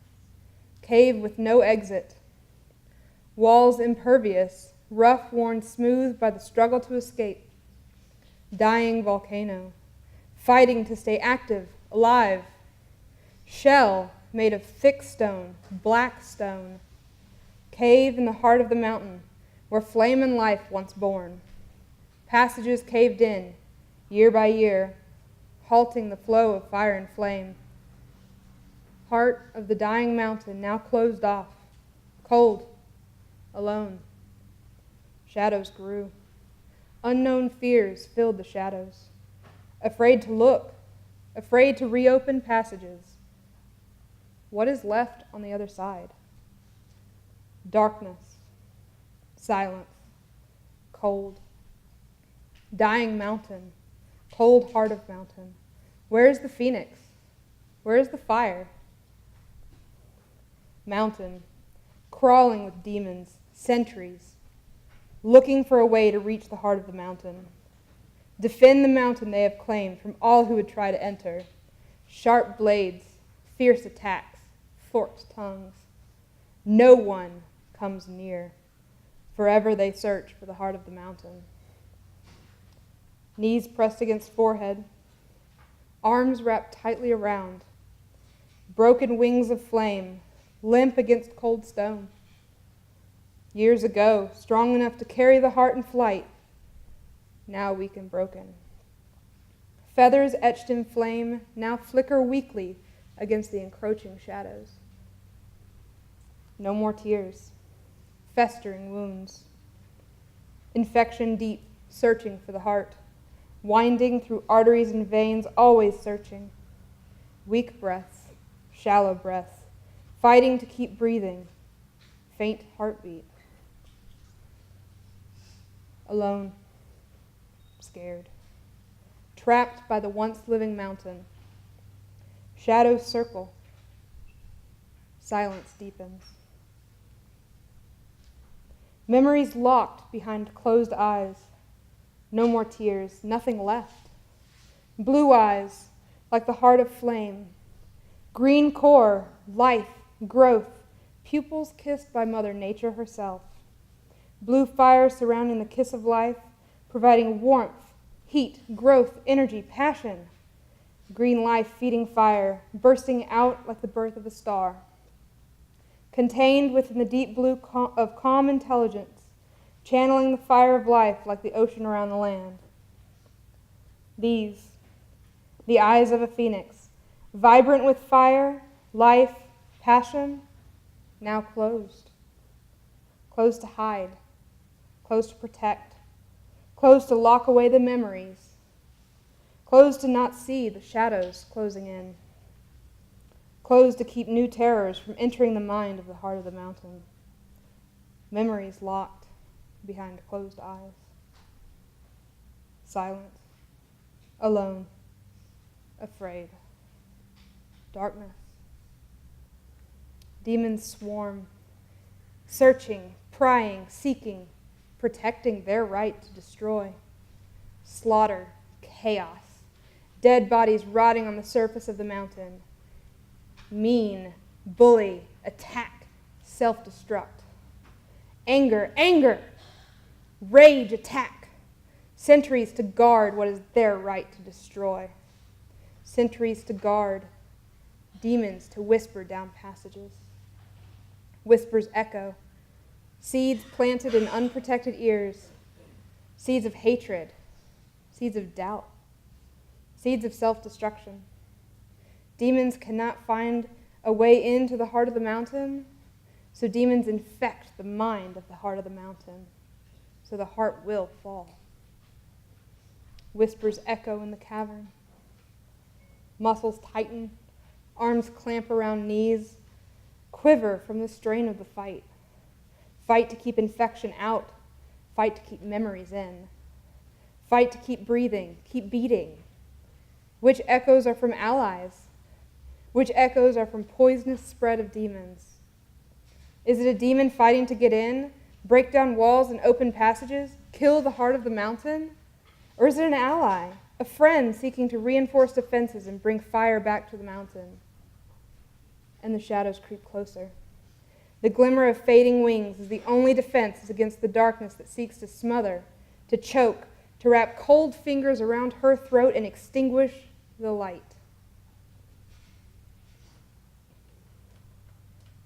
Cave with no exit. Walls impervious, rough worn smooth by the struggle to escape. dying volcano, fighting to stay active, alive. Shell made of thick stone, black stone. Cave in the heart of the mountain, where flame and life once born. Passages caved in, year by year, halting the flow of fire and flame. Heart of the dying mountain now closed off, cold, alone. Shadows grew. Unknown fears filled the shadows. Afraid to look, afraid to reopen passages. What is left on the other side? Darkness, silence, cold. Dying mountain, cold heart of mountain. Where is the phoenix? Where is the fire? Mountain, crawling with demons, sentries, looking for a way to reach the heart of the mountain. Defend the mountain they have claimed from all who would try to enter. Sharp blades, fierce attacks, forked tongues. No one comes near. Forever they search for the heart of the mountain. Knees pressed against forehead, arms wrapped tightly around, broken wings of flame, limp against cold stone. Years ago, strong enough to carry the heart in flight, now weak and broken. Feathers etched in flame now flicker weakly against the encroaching shadows. No more tears, festering wounds. Infection deep, searching for the heart, winding through arteries and veins, always searching. Weak breaths, shallow breaths, fighting to keep breathing, faint heartbeat. Alone, scared, trapped by the once living mountain. Shadows circle, silence deepens. Memories locked behind closed eyes. No more tears, nothing left. Blue eyes, like the heart of flame. Green core, life, growth, pupils kissed by Mother Nature herself. Blue fire surrounding the kiss of life, providing warmth, heat, growth, energy, passion. Green life feeding fire, bursting out like the birth of a star. Contained within the deep blue of calm intelligence, channeling the fire of life like the ocean around the land. These, the eyes of a phoenix, vibrant with fire, life, passion, now closed. Closed to hide, closed to protect, closed to lock away the memories, closed to not see the shadows closing in, closed to keep new terrors from entering the mind of the heart of the mountain. Memories locked behind closed eyes. Silent, alone, afraid. Darkness. Demons swarm, searching, prying, seeking, protecting their right to destroy. Slaughter, chaos, dead bodies rotting on the surface of the mountain. Mean, bully, attack, self-destruct. Anger, anger, rage, attack. Sentries to guard what is their right to destroy. Sentries to guard, demons to whisper down passages. Whispers echo, seeds planted in unprotected ears, seeds of hatred, seeds of doubt, seeds of self-destruction. Demons cannot find a way into the heart of the mountain, so demons infect the mind of the heart of the mountain, so the heart will fall. Whispers echo in the cavern. Muscles tighten, arms clamp around knees, quiver from the strain of the fight. Fight to keep infection out, fight to keep memories in. Fight to keep breathing, keep beating. Which echoes are from allies? Which echoes are from poisonous spread of demons? Is it a demon fighting to get in, break down walls and open passages, kill the heart of the mountain? Or is it an ally, a friend seeking to reinforce defenses and bring fire back to the mountain? And the shadows creep closer. The glimmer of fading wings is the only defense against the darkness that seeks to smother, to choke, to wrap cold fingers around her throat and extinguish the light.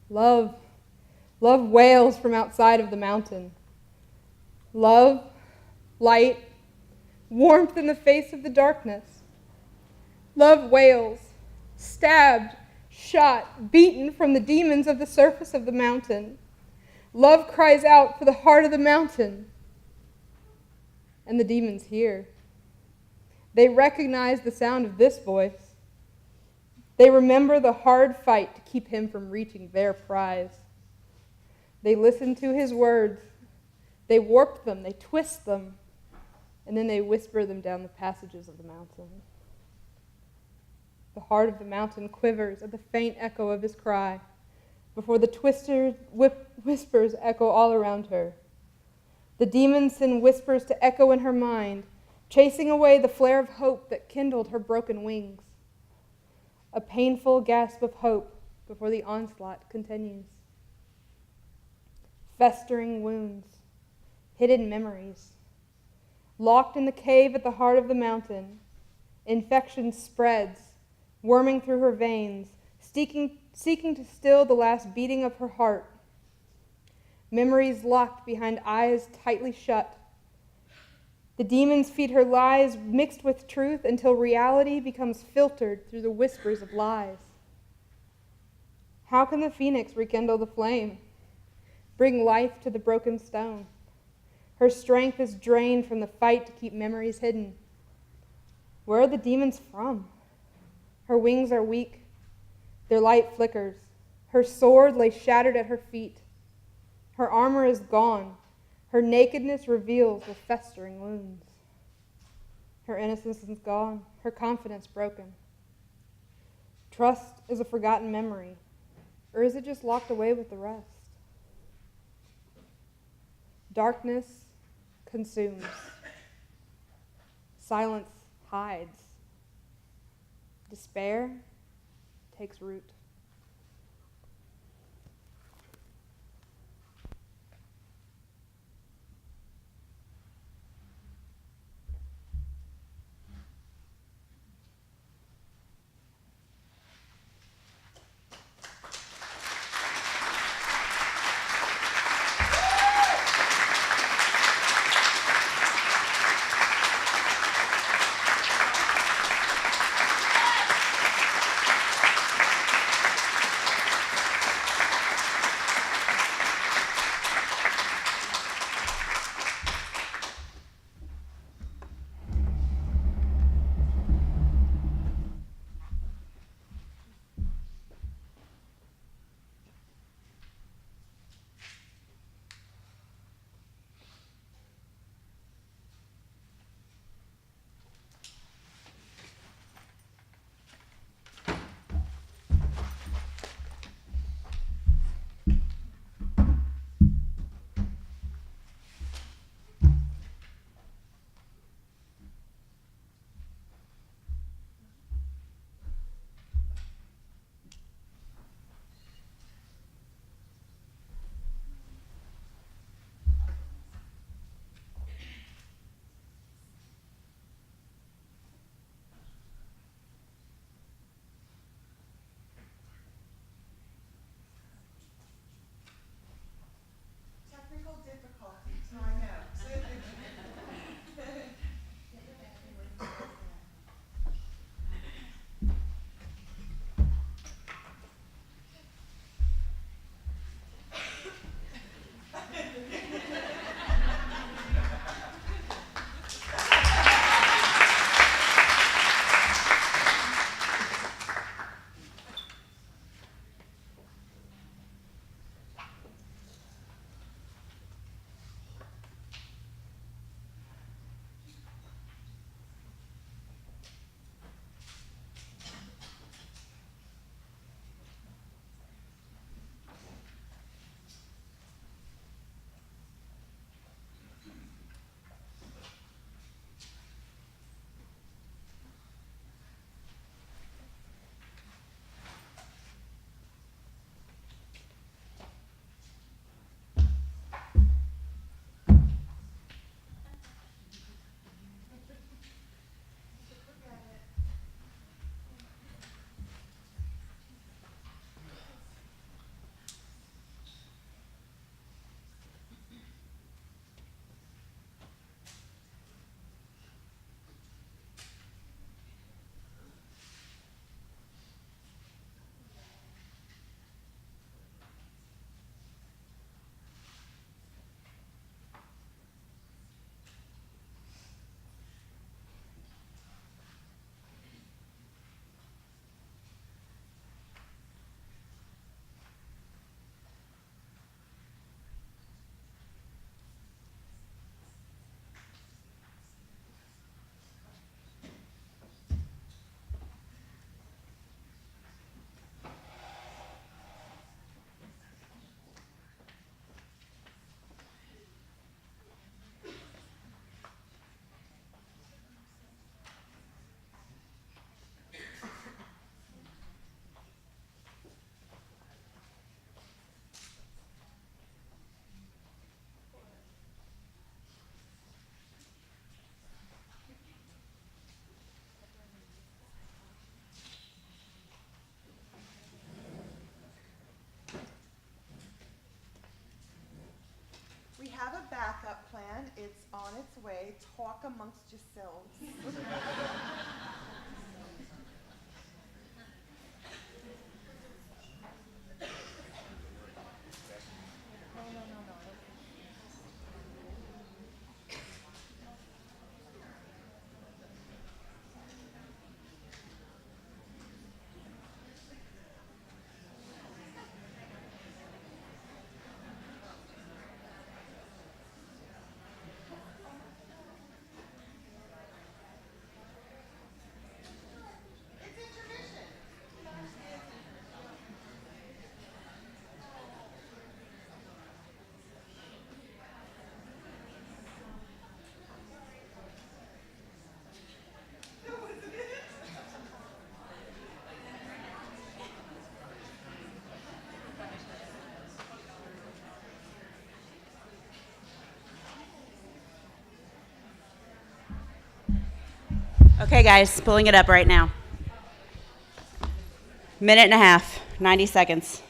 Love wails from outside of the mountain. Love, light, warmth in the face of the darkness. Love wails, stabbed, shot, beaten from the demons of the surface of the mountain. Love cries out for the heart of the mountain. And the demons hear. They recognize the sound of this voice. They remember the hard fight to keep him from reaching their prize. They listen to his words. They warp them, they twist them, and then they whisper them down the passages of the mountain. The heart of the mountain quivers at the faint echo of his cry, before the twisted whispers echo all around her. The demons send whispers to echo in her mind, chasing away the flare of hope that kindled her broken wings. A painful gasp of hope before the onslaught continues. Festering wounds, hidden memories. Locked in the cave at the heart of the mountain, infection spreads, worming through her veins, seeking to still the last beating of her heart. Memories locked behind eyes tightly shut. The demons feed her lies mixed with truth until reality becomes filtered through the whispers of lies. How can the phoenix rekindle the flame, bring life to the broken stone? Her strength is drained from the fight to keep memories hidden. Where are the demons from? Her wings are weak. Their light flickers. Her sword lay shattered at her feet. Her armor is gone. Her nakedness reveals the festering wounds. Her innocence is gone. Her confidence broken. Trust is a forgotten memory, or is it just locked away with the rest? Darkness consumes. Silence hides. Despair takes root. it's on its way. Talk amongst yourselves. Okay, guys, pulling it up right now. Minute and a half, 90 seconds.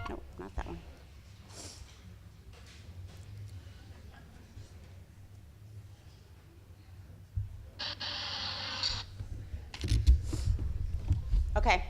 Nope, not that one. Okay.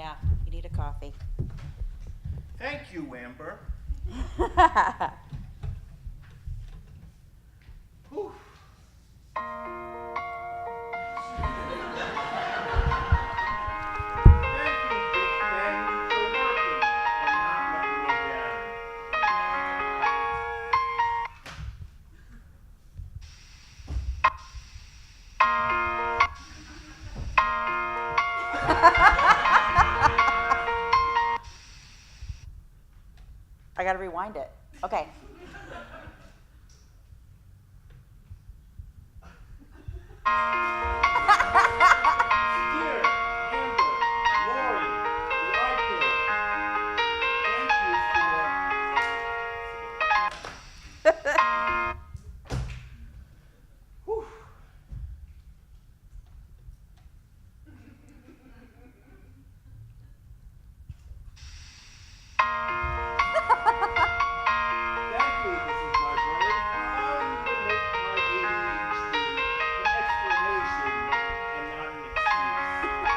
Yeah, you need a coffee. Thank you, Amber. Whew. Thank you, Big Ben, for working and not letting me down. I gotta rewind it. Okay. Dear Amber, Lori, LeCompte, thank you for... Whew. Thank you, this is my brother, for allowing me to make my ADHD an explanation and not an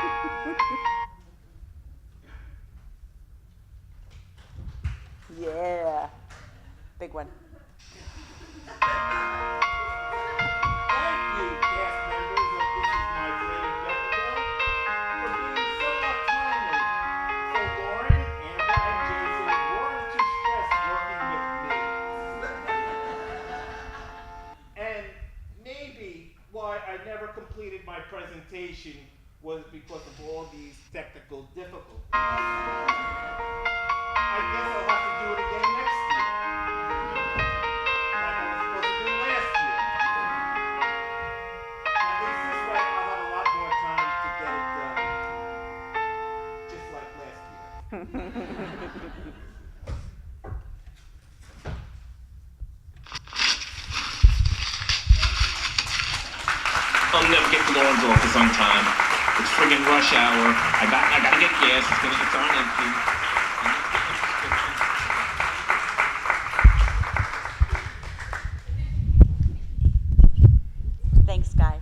excuse. Yeah. Big one. Thank you, cast members of This Is My Dream Bentonville, for being somewhat timely. So Lauren, Amber, and Jason weren't too stressed working with me. And maybe why I never completed my presentation was because of all these technical difficulties. I guess I'll have to do it again next year. Like I was supposed to do last year. At least this way I'll have a lot more time to get it done. Just like last year. I'll never get to Lauren's office on time. It's friggin' rush hour. I gotta get gas. It's on empty. Thanks, guys.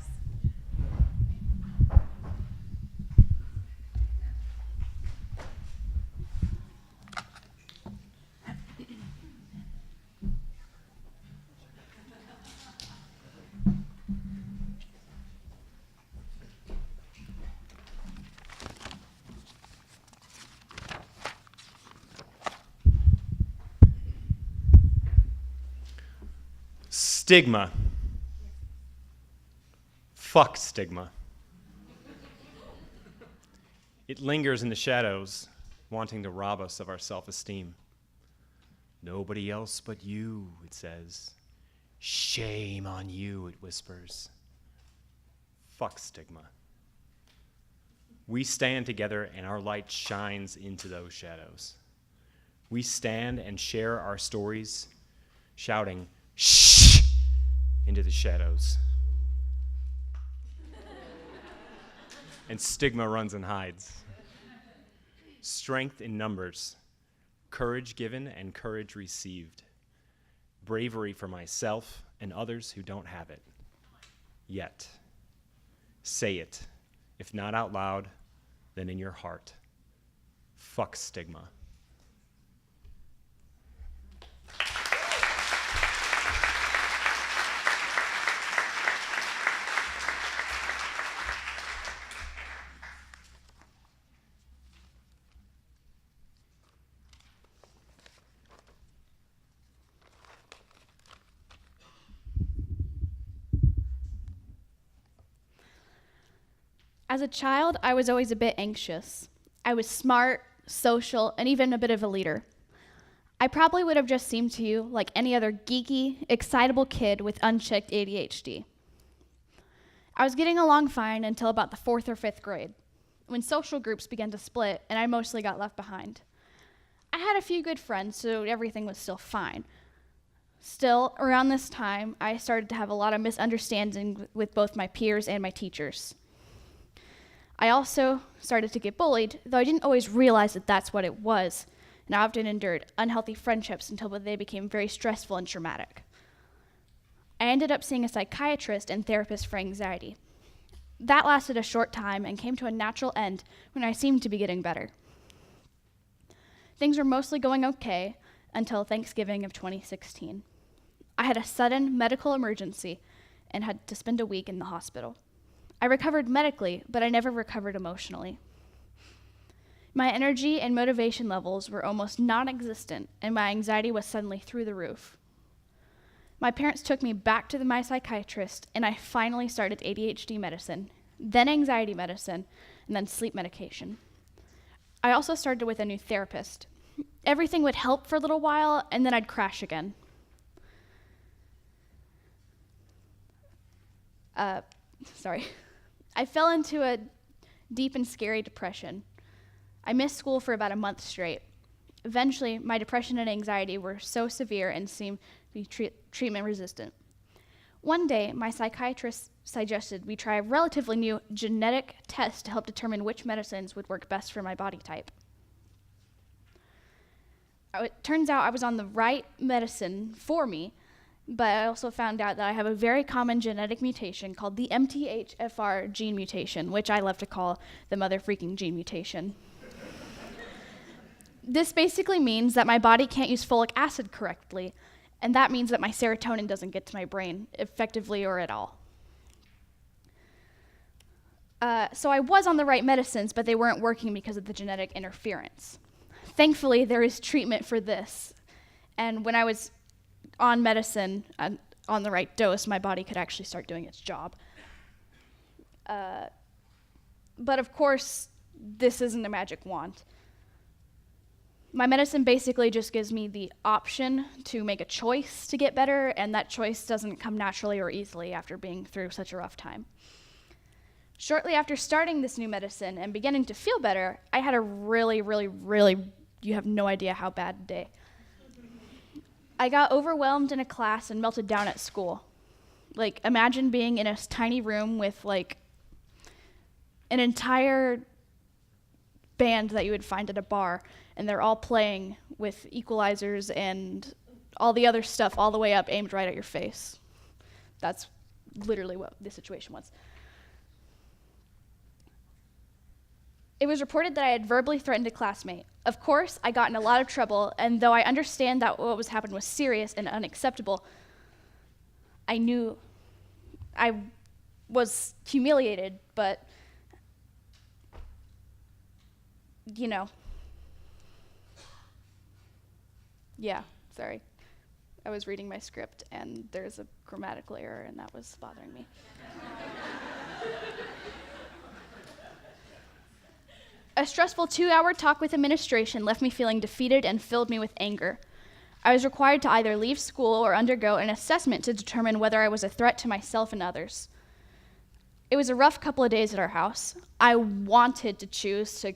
Stigma. Fuck stigma. It lingers in the shadows, wanting to rob us of our self-esteem. Nobody else but you, it says. Shame on you, it whispers. Fuck stigma. We stand together and our light shines into those shadows. We stand and share our stories, shouting, shh, into the shadows. And stigma runs and hides. Strength in numbers, courage given and courage received. Bravery for myself and others who don't have it. Yet. Say it, if not out loud, then in your heart. Fuck stigma. As a child, I was always a bit anxious. I was smart, social, and even a bit of a leader. I probably would have just seemed to you like any other geeky, excitable kid with unchecked ADHD. I was getting along fine until about the 4th or 5th grade, when social groups began to split and I mostly got left behind. I had a few good friends, so everything was still fine. Still, around this time, I started to have a lot of misunderstanding with both my peers and my teachers. I also started to get bullied, though I didn't always realize that that's what it was, and I often endured unhealthy friendships until they became very stressful and traumatic. I ended up seeing a psychiatrist and therapist for anxiety. That lasted a short time and came to a natural end when I seemed to be getting better. Things were mostly going okay until Thanksgiving of 2016. I had a sudden medical emergency and had to spend a week in the hospital. I recovered medically, but I never recovered emotionally. My energy and motivation levels were almost non-existent, and my anxiety was suddenly through the roof. My parents took me back to my psychiatrist, and I finally started ADHD medicine, then anxiety medicine, and then sleep medication. I also started with a new therapist. Everything would help for a little while, and then I'd crash again. I fell into a deep and scary depression. I missed school for about a month straight. Eventually, my depression and anxiety were so severe and seemed to be treatment resistant. One day, my psychiatrist suggested we try a relatively new genetic test to help determine which medicines would work best for my body type. It turns out I was on the right medicine for me, but I also found out that I have a very common genetic mutation called the MTHFR gene mutation, which I love to call the mother freaking gene mutation. This basically means that my body can't use folic acid correctly, and that means that my serotonin doesn't get to my brain effectively or at all. So I was on the right medicines, but they weren't working because of the genetic interference. Thankfully, there is treatment for this, and when I was on medicine, on the right dose, my body could actually start doing its job. But of course, this isn't a magic wand. My medicine basically just gives me the option to make a choice to get better, and that choice doesn't come naturally or easily after being through such a rough time. Shortly after starting this new medicine and beginning to feel better, I had a really, you have no idea how bad day. I got overwhelmed in a class and melted down at school. Like, imagine being in a tiny room with, like, an entire band that you would find at a bar, and they're all playing with equalizers and all the other stuff all the way up aimed right at your face. That's literally what the situation was. It was reported that I had verbally threatened a classmate. Of course, I got in a lot of trouble, and though I understand that what was happening was serious and unacceptable, I knew I was humiliated, but, you know. Yeah, sorry. I was reading my script, and there's a grammatical error, and that was bothering me. A stressful 2-hour talk with administration left me feeling defeated and filled me with anger. I was required to either leave school or undergo an assessment to determine whether I was a threat to myself and others. It was a rough couple of days at our house. I wanted to choose to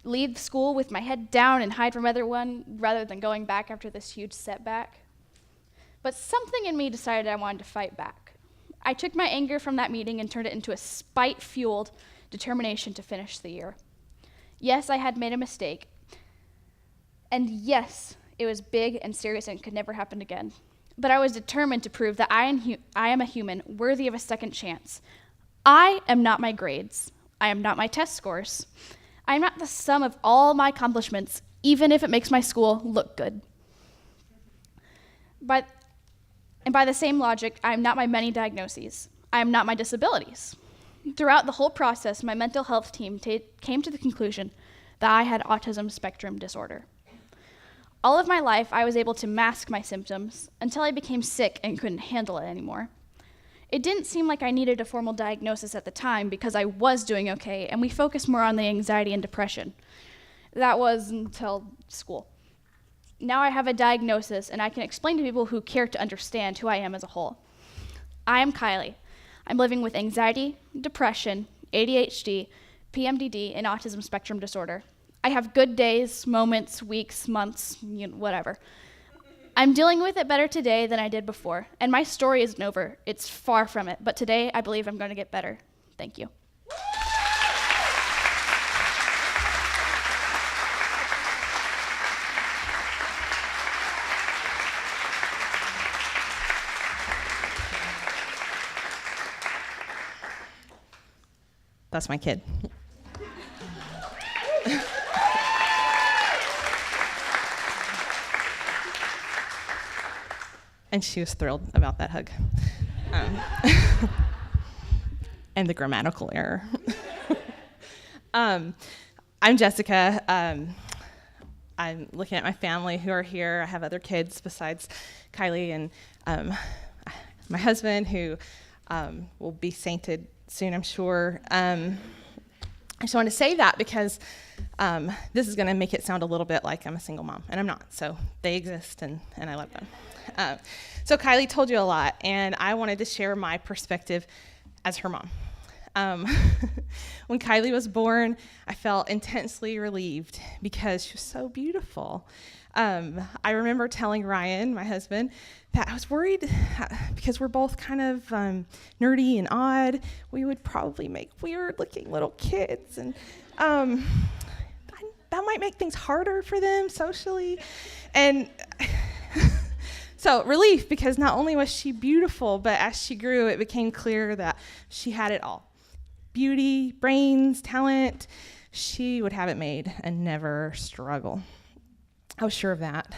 leave school with my head down and hide from everyone rather than going back after this huge setback. But something in me decided I wanted to fight back. I took my anger from that meeting and turned it into a spite-fueled determination to finish the year. Yes, I had made a mistake. And yes, it was big and serious and could never happen again. But I was determined to prove that I am a human worthy of a second chance. I am not my grades. I am not my test scores. I am not the sum of all my accomplishments, even if it makes my school look good. By the same logic, I am not my many diagnoses. I am not my disabilities. Throughout the whole process, my mental health team came to the conclusion that I had autism spectrum disorder. All of my life, I was able to mask my symptoms until I became sick and couldn't handle it anymore. It didn't seem like I needed a formal diagnosis at the time because I was doing okay, and we focused more on the anxiety and depression. That was until school. Now I have a diagnosis, and I can explain to people who care to understand who I am as a whole. I am Kylie. I'm living with anxiety, depression, ADHD, PMDD, and autism spectrum disorder. I have good days, moments, weeks, months, whatever. I'm dealing with it better today than I did before, and my story isn't over. It's far from it, but today I believe I'm going to get better. Thank you. That's my kid. And she was thrilled about that hug. And the grammatical error. I'm Jessica. I'm looking at my family who are here. I have other kids besides Kylie and my husband, who will be sainted soon, I'm sure. I just want to say that because this is going to make it sound a little bit like I'm a single mom, and I'm not. So they exist, and I love them. So Kylie told you a lot, and I wanted to share my perspective as her mom. When Kylie was born, I felt intensely relieved because she was so beautiful. I remember telling Ryan, my husband, that I was worried because we're both kind of nerdy and odd. We would probably make weird-looking little kids, and that might make things harder for them socially. And so relief, because not only was she beautiful, but as she grew, it became clear that she had it all. Beauty, brains, talent. She would have it made and never struggle. I was sure of that.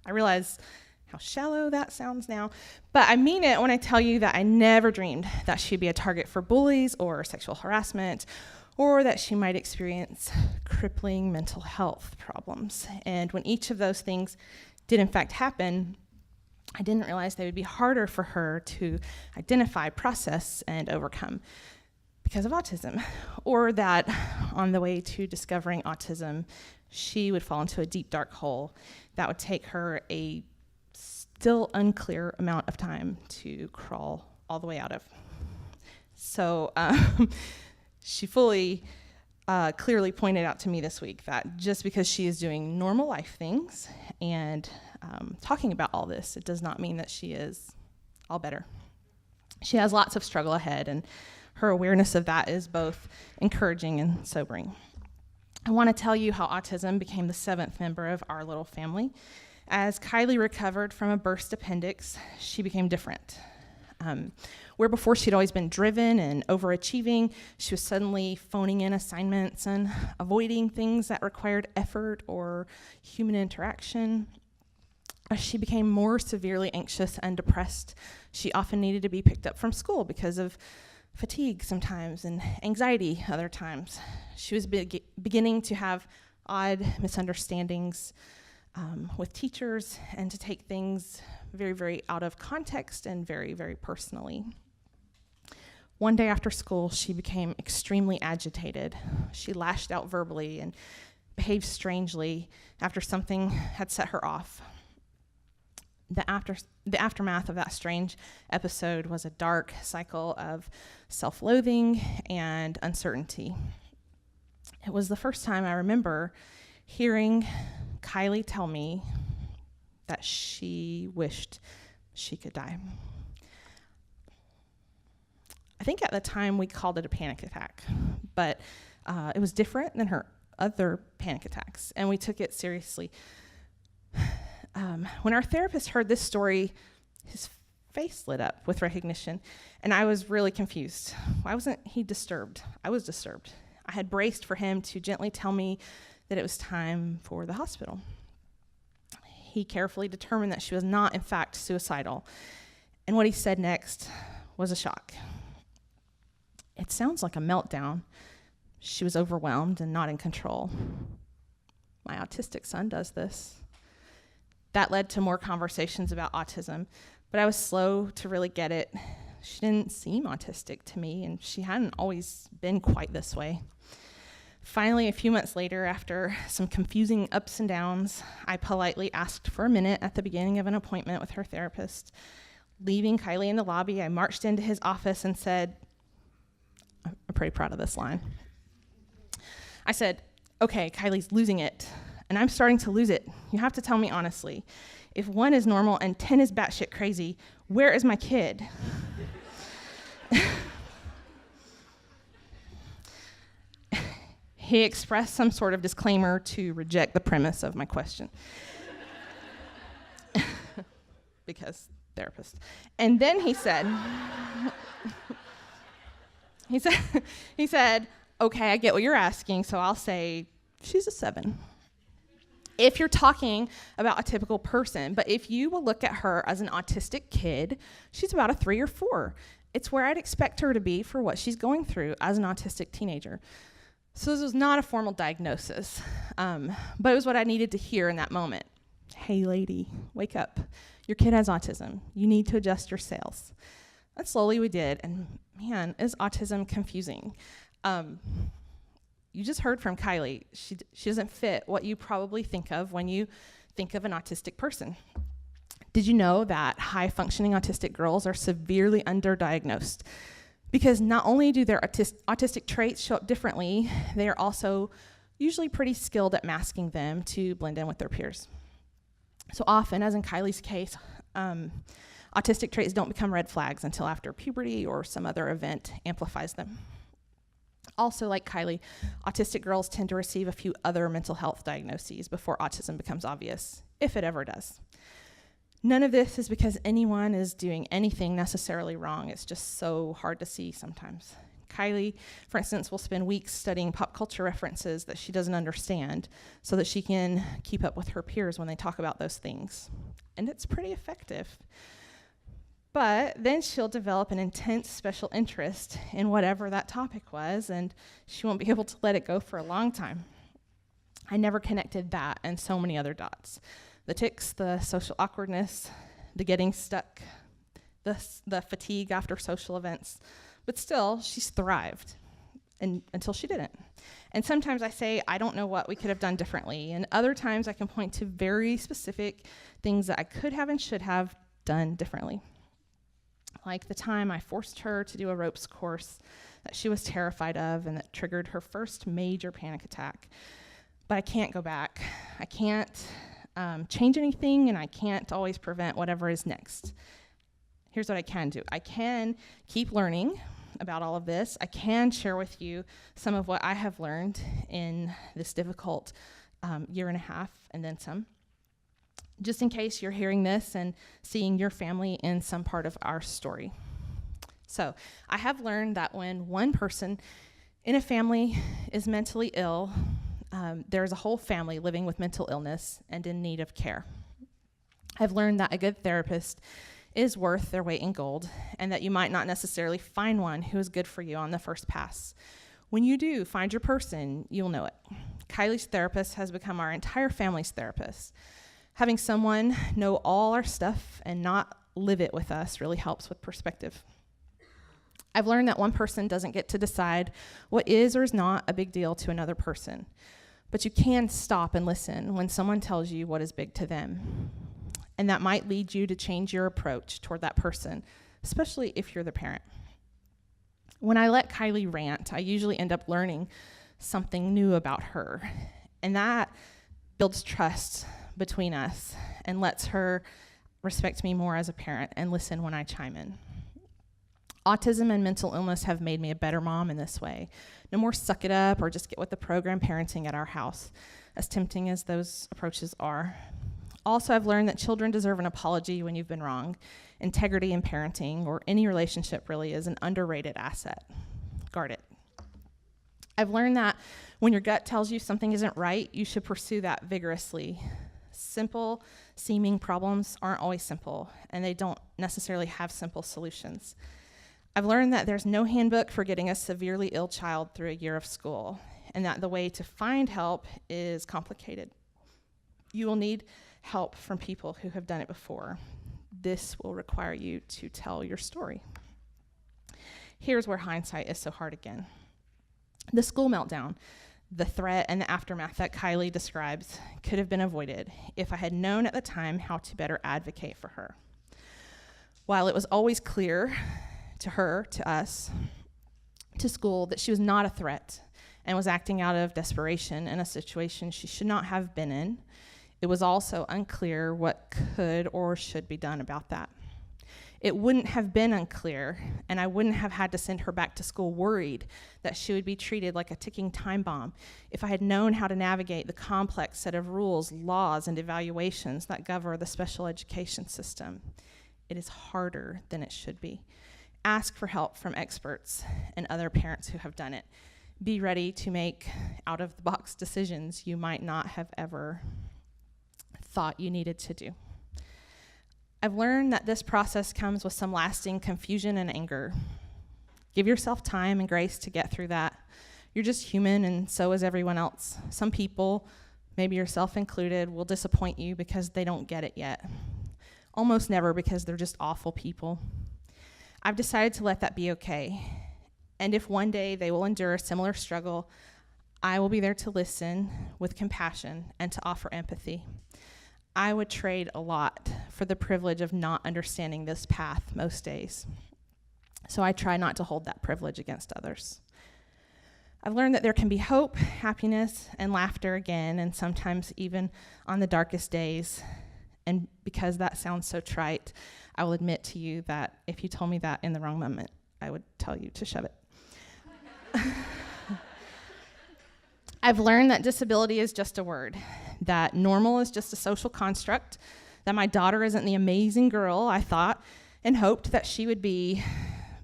I realize how shallow that sounds now, but I mean it when I tell you that I never dreamed that she'd be a target for bullies or sexual harassment, or that she might experience crippling mental health problems. And when each of those things did in fact happen, I didn't realize they would be harder for her to identify, process, and overcome because of autism, or that on the way to discovering autism, she would fall into a deep, dark hole that would take her a still unclear amount of time to crawl all the way out of. So she fully, clearly pointed out to me this week that just because she is doing normal life things and talking about all this, it does not mean that she is all better. She has lots of struggle ahead, and her awareness of that is both encouraging and sobering. I want to tell you how autism became the 7th member of our little family. As Kylie recovered from a burst appendix, she became different. Where before she'd always been driven and overachieving, she was suddenly phoning in assignments and avoiding things that required effort or human interaction. As she became more severely anxious and depressed, she often needed to be picked up from school because of fatigue sometimes and anxiety other times. She was beginning to have odd misunderstandings with teachers and to take things very, very out of context and very, very personally. One day after school, she became extremely agitated. She lashed out verbally and behaved strangely after something had set her off. The aftermath of that strange episode was a dark cycle of self-loathing and uncertainty. It was the first time I remember hearing Kylie tell me that she wished she could die. I think at the time we called it a panic attack, but it was different than her other panic attacks, and we took it seriously. When our therapist heard this story, his face lit up with recognition, and I was really confused. Why wasn't he disturbed? I was disturbed. I had braced for him to gently tell me that it was time for the hospital. He carefully determined that she was not, in fact, suicidal, and what he said next was a shock. It sounds like a meltdown. She was overwhelmed and not in control. My autistic son does this. That led to more conversations about autism, but I was slow to really get it. She didn't seem autistic to me, and she hadn't always been quite this way. Finally, a few months later, after some confusing ups and downs, I politely asked for a minute at the beginning of an appointment with her therapist. Leaving Kylie in the lobby, I marched into his office and said, I'm pretty proud of this line. I said, okay, Kylie's losing it, and I'm starting to lose it. You have to tell me honestly. If 1 is normal and 10 is batshit crazy, where is my kid? He expressed some sort of disclaimer to reject the premise of my question. Because therapist. And then he said, He said, okay, I get what you're asking, so I'll say she's a 7. If you're talking about a typical person, but if you will look at her as an autistic kid, she's about a 3 or 4. It's where I'd expect her to be for what she's going through as an autistic teenager. So this was not a formal diagnosis, but it was what I needed to hear in that moment. Hey, lady, wake up. Your kid has autism. You need to adjust your sails. And slowly we did, and man, is autism confusing. You just heard from Kylie. She doesn't fit what you probably think of when you think of an autistic person. Did you know that high-functioning autistic girls are severely underdiagnosed? Because not only do their autistic traits show up differently, they are also usually pretty skilled at masking them to blend in with their peers. So often, as in Kylie's case, autistic traits don't become red flags until after puberty or some other event amplifies them. Also, like Kylie, autistic girls tend to receive a few other mental health diagnoses before autism becomes obvious, if it ever does. None of this is because anyone is doing anything necessarily wrong. It's just so hard to see sometimes. Kylie, for instance, will spend weeks studying pop culture references that she doesn't understand so that she can keep up with her peers when they talk about those things. And it's pretty effective. But then she'll develop an intense special interest in whatever that topic was, and she won't be able to let it go for a long time. I never connected that and so many other dots. The tics, the social awkwardness, the getting stuck, the fatigue after social events. But still, she's thrived until she didn't. And sometimes I say, I don't know what we could have done differently. And other times I can point to very specific things that I could have and should have done differently. Like the time I forced her to do a ropes course that she was terrified of and that triggered her first major panic attack. But I can't go back. I can't change anything, and I can't always prevent whatever is next. Here's what I can do. I can keep learning about all of this. I can share with you some of what I have learned in this difficult year and a half and then some. Just in case you're hearing this and seeing your family in some part of our story. So I have learned that when one person in a family is mentally ill, there's a whole family living with mental illness and in need of care. I've learned that a good therapist is worth their weight in gold, and that you might not necessarily find one who is good for you on the first pass. When you do find your person, you'll know it. Kylie's therapist has become our entire family's therapist. Having someone know all our stuff and not live it with us really helps with perspective. I've learned that one person doesn't get to decide what is or is not a big deal to another person, but you can stop and listen when someone tells you what is big to them. And that might lead you to change your approach toward that person, especially if you're the parent. When I let Kylie rant, I usually end up learning something new about her, and that builds trust between us and lets her respect me more as a parent and listen when I chime in. Autism and mental illness have made me a better mom in this way. No more suck it up or just get with the program parenting at our house, as tempting as those approaches are. Also, I've learned that children deserve an apology when you've been wrong. Integrity in parenting, or any relationship really, is an underrated asset. Guard it. I've learned that when your gut tells you something isn't right, you should pursue that vigorously. Simple seeming problems aren't always simple, and they don't necessarily have simple solutions. I've learned that there's no handbook for getting a severely ill child through a year of school, and that the way to find help is complicated. You will need help from people who have done it before. This will require you to tell your story. Here's where hindsight is so hard again. The school meltdown, the threat and the aftermath that Kylie describes could have been avoided if I had known at the time how to better advocate for her. While it was always clear to her, to us, to school that she was not a threat and was acting out of desperation in a situation she should not have been in, it was also unclear what could or should be done about that. It wouldn't have been unclear, and I wouldn't have had to send her back to school worried that she would be treated like a ticking time bomb if I had known how to navigate the complex set of rules, laws, and evaluations that govern the special education system. It is harder than it should be. Ask for help from experts and other parents who have done it. Be ready to make out-of-the-box decisions you might not have ever thought you needed to do. I've learned that this process comes with some lasting confusion and anger. Give yourself time and grace to get through that. You're just human, and so is everyone else. Some people, maybe yourself included, will disappoint you because they don't get it yet. Almost never because they're just awful people. I've decided to let that be okay. And if one day they will endure a similar struggle, I will be there to listen with compassion and to offer empathy. I would trade a lot for the privilege of not understanding this path most days. So I try not to hold that privilege against others. I've learned that there can be hope, happiness, and laughter again, and sometimes even on the darkest days. And because that sounds so trite, I will admit to you that if you told me that in the wrong moment, I would tell you to shove it. I've learned that disability is just a word, that normal is just a social construct, that my daughter isn't the amazing girl I thought and hoped that she would be,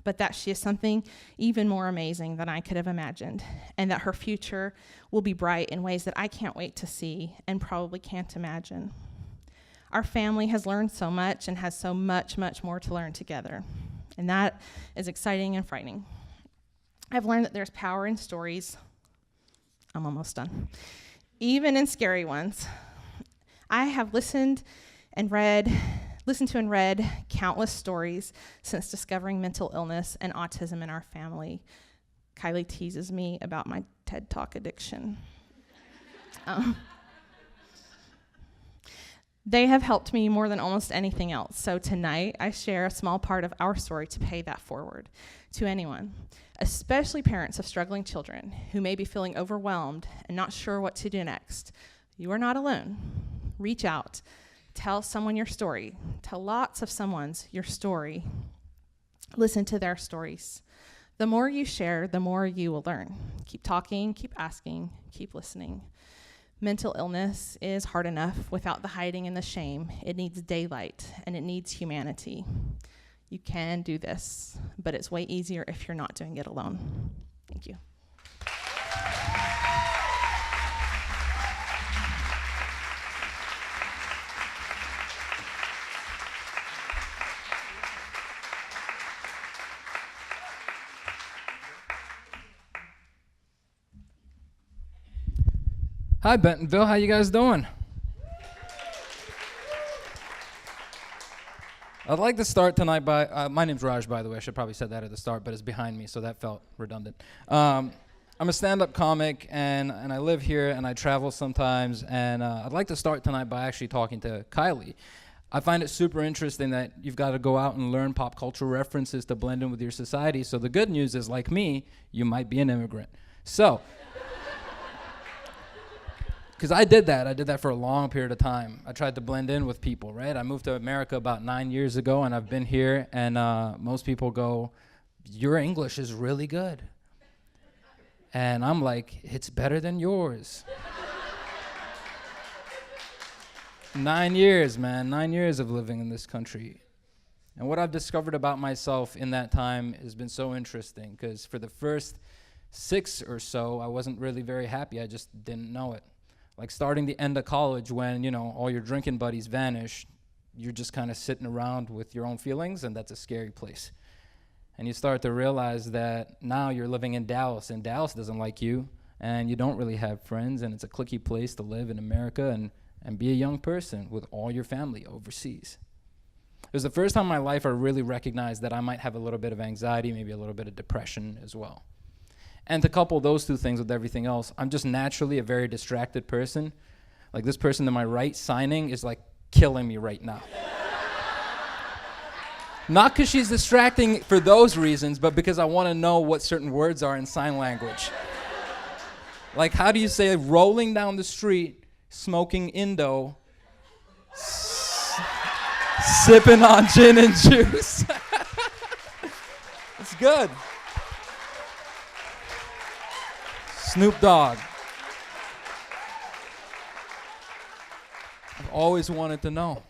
but that she is something even more amazing than I could have imagined, and that her future will be bright in ways that I can't wait to see and probably can't imagine. Our family has learned so much and has so much, much more to learn together, and that is exciting and frightening. I've learned that there's power in stories. I'm almost done. Even in scary ones. I have listened to and read countless stories since discovering mental illness and autism in our family. Kylie teases me about my TED Talk addiction. They have helped me more than almost anything else. So tonight, I share a small part of our story to pay that forward to anyone, especially parents of struggling children who may be feeling overwhelmed and not sure what to do next. You are not alone. Reach out. Tell someone your story. Tell lots of someone's your story. Listen to their stories. The more you share, the more you will learn. Keep talking, keep asking, keep listening. Mental illness is hard enough without the hiding and the shame. It needs daylight, and it needs humanity. You can do this, but it's way easier if you're not doing it alone. Thank you. Hi, Bentonville. How you guys doing? I'd like to start tonight by, my name's Raj, by the way. I should probably said that at the start, but it's behind me, so that felt redundant. I'm a stand-up comic, and I live here, and I travel sometimes, and I'd like to start tonight by actually talking to Kylie. I find it super interesting that you've got to go out and learn pop culture references to blend in with your society, so the good news is, like me, you might be an immigrant. So, because I did that for a long period of time. I tried to blend in with people, right? I moved to America about 9 years ago, and I've been here, and most people go, your English is really good. And I'm like, it's better than yours. 9 years, man, 9 years of living in this country. And what I've discovered about myself in that time has been so interesting, because for the first 6 or so, I wasn't really very happy. I just didn't know it. Like starting the end of college when, all your drinking buddies vanish, you're just kind of sitting around with your own feelings, and that's a scary place. And you start to realize that now you're living in Dallas, and Dallas doesn't like you, and you don't really have friends, and it's a cliquey place to live in America and be a young person with all your family overseas. It was the first time in my life I really recognized that I might have a little bit of anxiety, maybe a little bit of depression as well. And to couple those two things with everything else, I'm just naturally a very distracted person. Like this person to my right signing is like killing me right now. Not because she's distracting for those reasons, but because I want to know what certain words are in sign language. Like how do you say rolling down the street, smoking Indo, sipping on gin and juice? It's good. Snoop Dogg. I've always wanted to know.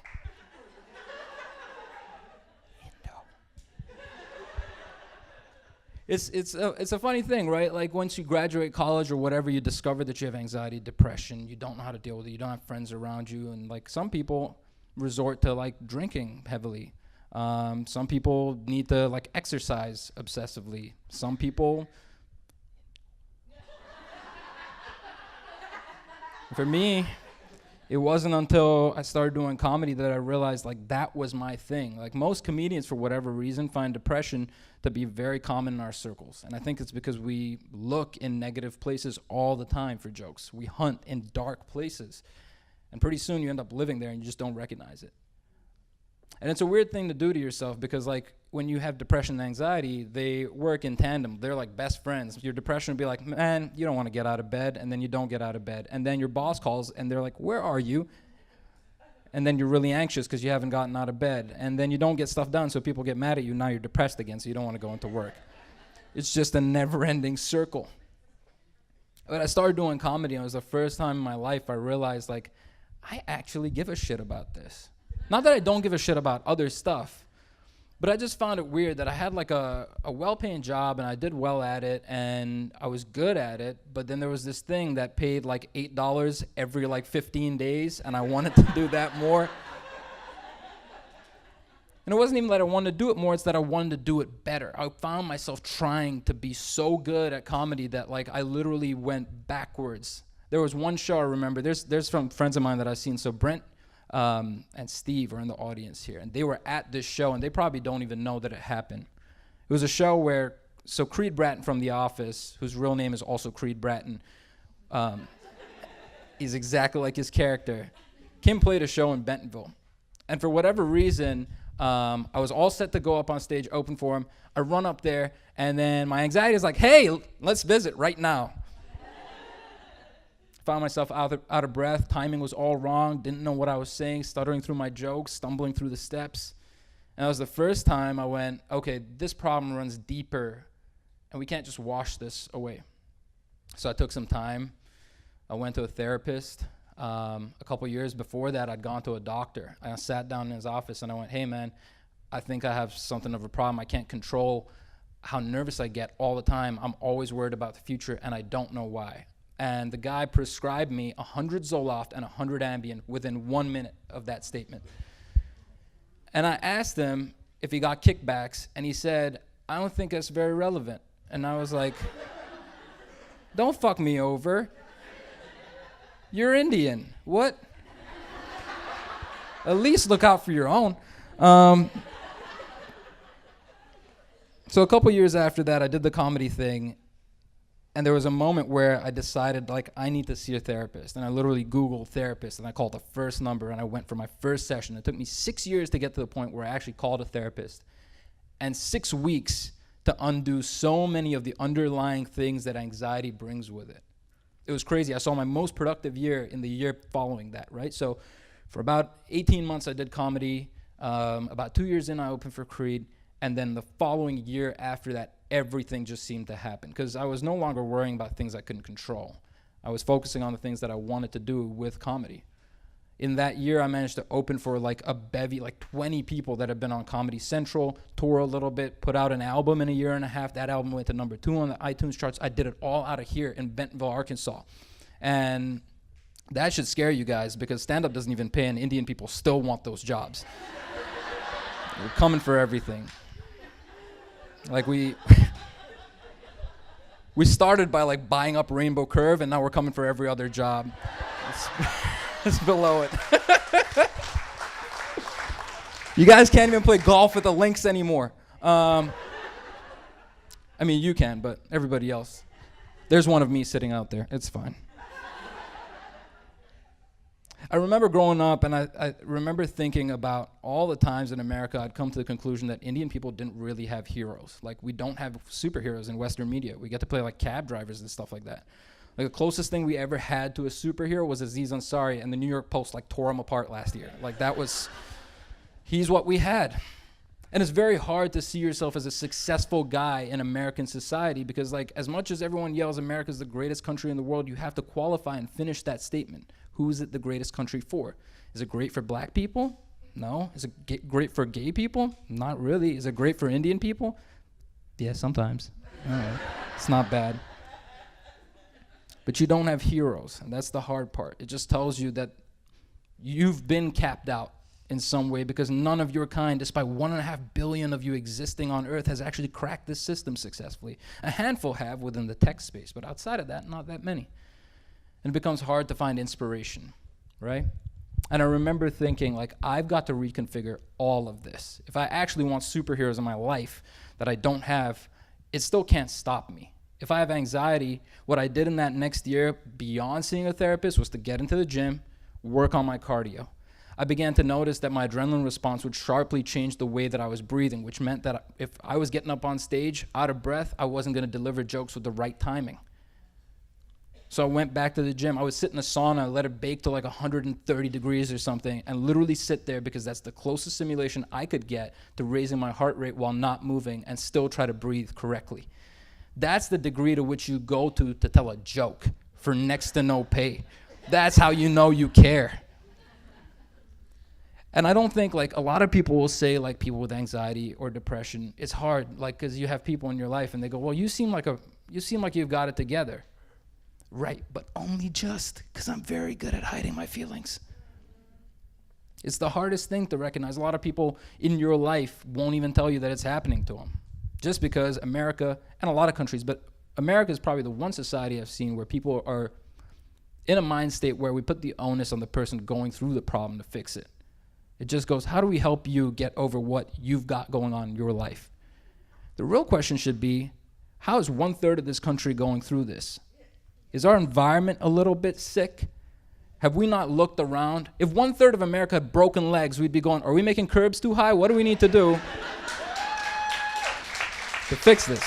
it's a funny thing, right? Like once you graduate college or whatever, you discover that you have anxiety, depression, you don't know how to deal with it, you don't have friends around you, and like some people resort to like drinking heavily. Some people need to like exercise obsessively. Some people, for me, it wasn't until I started doing comedy that I realized like that was my thing. Like most comedians, for whatever reason, find depression to be very common in our circles. And I think it's because we look in negative places all the time for jokes. We hunt in dark places. And pretty soon you end up living there and you just don't recognize it. And it's a weird thing to do to yourself because like when you have depression and anxiety, they work in tandem. They're like best friends. Your depression will be like, man, you don't want to get out of bed. And then you don't get out of bed. And then your boss calls and they're like, where are you? And then you're really anxious because you haven't gotten out of bed. And then you don't get stuff done, so people get mad at you. Now you're depressed again, so you don't want to go into work. It's just a never-ending circle. When I started doing comedy, it was the first time in my life I realized, like, I actually give a shit about this. Not that I don't give a shit about other stuff, but I just found it weird that I had like a well-paying job and I did well at it and I was good at it, but then there was this thing that paid like $8 every like 15 days and I wanted to do that more. And it wasn't even that I wanted to do it more, it's that I wanted to do it better. I found myself trying to be so good at comedy that like I literally went backwards. There was one show I remember, there's from friends of mine that I've seen, so Brent and Steve are in the audience here, and they were at this show, and they probably don't even know that it happened. It was a show where, so Creed Bratton from The Office, whose real name is also Creed Bratton, he's exactly like his character. Kim played a show in Bentonville, and for whatever reason, I was all set to go up on stage, open for him. I run up there, and then my anxiety is like, hey, let's visit right now. Found myself out of breath. Timing was all wrong. Didn't know what I was saying. Stuttering through my jokes. Stumbling through the steps. And that was the first time I went, okay, this problem runs deeper. And we can't just wash this away. So I took some time. I went to a therapist. A couple years before that, I'd gone to a doctor. I sat down in his office and I went, hey, man, I think I have something of a problem. I can't control how nervous I get all the time. I'm always worried about the future, and I don't know why. And the guy prescribed me 100 Zoloft and 100 Ambien within 1 minute of that statement. And I asked him if he got kickbacks, and he said, I don't think that's very relevant. And I was like, don't fuck me over. You're Indian. What? At least look out for your own. So a couple years after that, I did the comedy thing. And there was a moment where I decided, like, I need to see a therapist. And I literally Googled therapist, and I called the first number, and I went for my first session. It took me 6 years to get to the point where I actually called a therapist. And 6 weeks to undo so many of the underlying things that anxiety brings with it. It was crazy. I saw my most productive year in the year following that, right? So for about 18 months, I did comedy. About 2 years in, I opened for Creed. And then the following year after that, everything just seemed to happen because I was no longer worrying about things I couldn't control. I was focusing on the things that I wanted to do with comedy. In that year, I managed to open for like a bevy, like 20 people that had been on Comedy Central, tour a little bit, put out an album in a year and a half. That album went to number 2 on the iTunes charts. I did it all out of here in Bentonville, Arkansas. And that should scare you guys because stand-up doesn't even pay, and Indian people still want those jobs. We're coming for everything. Like we started by like buying up Rainbow Curve, and now we're coming for every other job. It's below it. You guys can't even play golf with the links anymore. I mean, you can, but everybody else. There's one of me sitting out there. It's fine. I remember growing up, and I remember thinking about all the times in America I'd come to the conclusion that Indian people didn't really have heroes. Like, we don't have superheroes in Western media. We get to play, like, cab drivers and stuff like that. Like, the closest thing we ever had to a superhero was Aziz Ansari, and the New York Post, like, tore him apart last year. Like, that was, he's what we had. And it's very hard to see yourself as a successful guy in American society because, like, as much as everyone yells America's the greatest country in the world, you have to qualify and finish that statement. Who is it the greatest country for? Is it great for black people? No. Is it great for gay people? Not really. Is it great for Indian people? Yeah, sometimes. It's not bad. But you don't have heroes, and that's the hard part. It just tells you that you've been capped out in some way because none of your kind, despite 1.5 billion of you existing on Earth, has actually cracked this system successfully. A handful have within the tech space, but outside of that, not that many. And it becomes hard to find inspiration, right? And I remember thinking, like, I've got to reconfigure all of this. If I actually want superheroes in my life that I don't have, it still can't stop me. If I have anxiety, what I did in that next year beyond seeing a therapist was to get into the gym, work on my cardio. I began to notice that my adrenaline response would sharply change the way that I was breathing, which meant that if I was getting up on stage out of breath, I wasn't going to deliver jokes with the right timing. So I went back to the gym. I would sit in a sauna, let it bake to like 130 degrees or something, and literally sit there because that's the closest simulation I could get to raising my heart rate while not moving and still try to breathe correctly. That's the degree to which you go to tell a joke for next to no pay. That's how you know you care. And I don't think, like, a lot of people will say, like, people with anxiety or depression, it's hard, like, because you have people in your life and they go, well, you seem like you've got it together. Right, but only just because I'm very good at hiding my feelings. It's the hardest thing to recognize. A lot of people in your life won't even tell you that it's happening to them. Just because America, and a lot of countries, but America is probably the one society I've seen where people are in a mind state where we put the onus on the person going through the problem to fix it. It just goes, how do we help you get over what you've got going on in your life? The real question should be, how is 1/3 of this country going through this? Is our environment a little bit sick? Have we not looked around? If 1/3 of America had broken legs, we'd be going, are we making curbs too high? What do we need to do to fix this?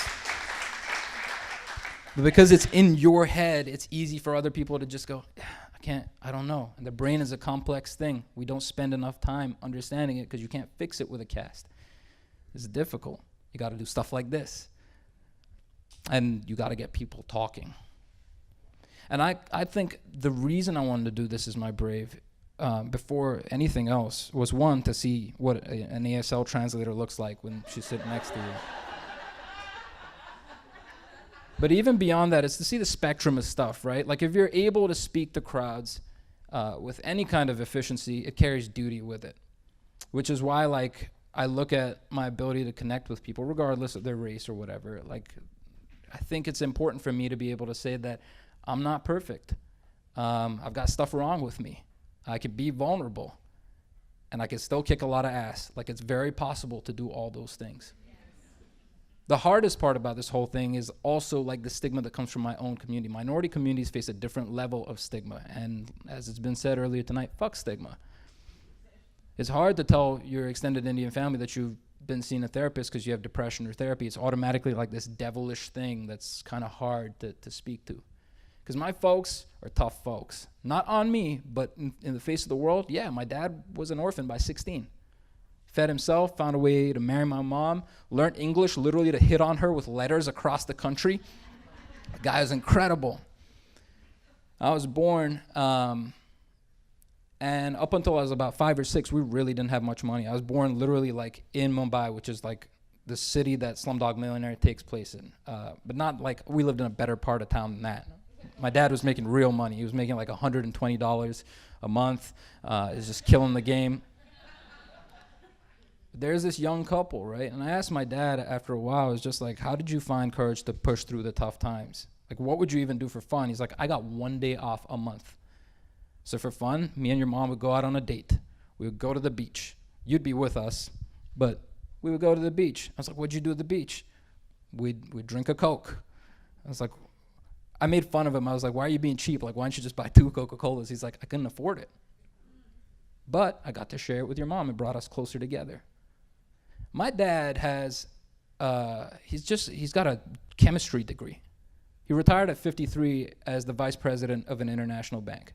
But because it's in your head, it's easy for other people to just go, I don't know. And the brain is a complex thing. We don't spend enough time understanding it because you can't fix it with a cast. It's difficult. You got to do stuff like this. And you got to get people talking. And I think the reason I wanted to do this as my brave, before anything else, was one, to see what an ASL translator looks like when she's sitting next to you. But even beyond that, it's to see the spectrum of stuff, right? Like, if you're able to speak to crowds with any kind of efficiency, it carries duty with it. Which is why, like, I look at my ability to connect with people, regardless of their race or whatever. Like, I think it's important for me to be able to say that I'm not perfect. I've got stuff wrong with me. I could be vulnerable, and I could still kick a lot of ass. Like, it's very possible to do all those things. The hardest part about this whole thing is also, like, the stigma that comes from my own community. Minority communities face a different level of stigma, and as it's been said earlier tonight, fuck stigma. It's hard to tell your extended Indian family that you've been seeing a therapist because you have depression or therapy. It's automatically like this devilish thing that's kind of hard to speak to. Because my folks are tough folks. Not on me, but in the face of the world, yeah, my dad was an orphan by 16. Fed himself, found a way to marry my mom, learned English literally to hit on her with letters across the country. The guy was incredible. I was born, and up until I was about 5 or 6, we really didn't have much money. I was born literally like in Mumbai, which is like the city that Slumdog Millionaire takes place in. But not like, we lived in a better part of town than that. My dad was making real money. He was making like $120 a month. Is just killing the game. There's this young couple, right? And I asked my dad after a while, I was just like, how did you find courage to push through the tough times? Like, what would you even do for fun? He's like, I got 1 day off a month. So for fun, me and your mom would go out on a date. We would go to the beach. You'd be with us, but we would go to the beach. I was like, what'd you do at the beach? We'd drink a Coke. I was like, I made fun of him. I was like, why are you being cheap? Like, why don't you just buy 2 Coca-Colas? He's like, I couldn't afford it. But I got to share it with your mom. It brought us closer together. My dad has, he's got a chemistry degree. He retired at 53 as the vice president of an international bank.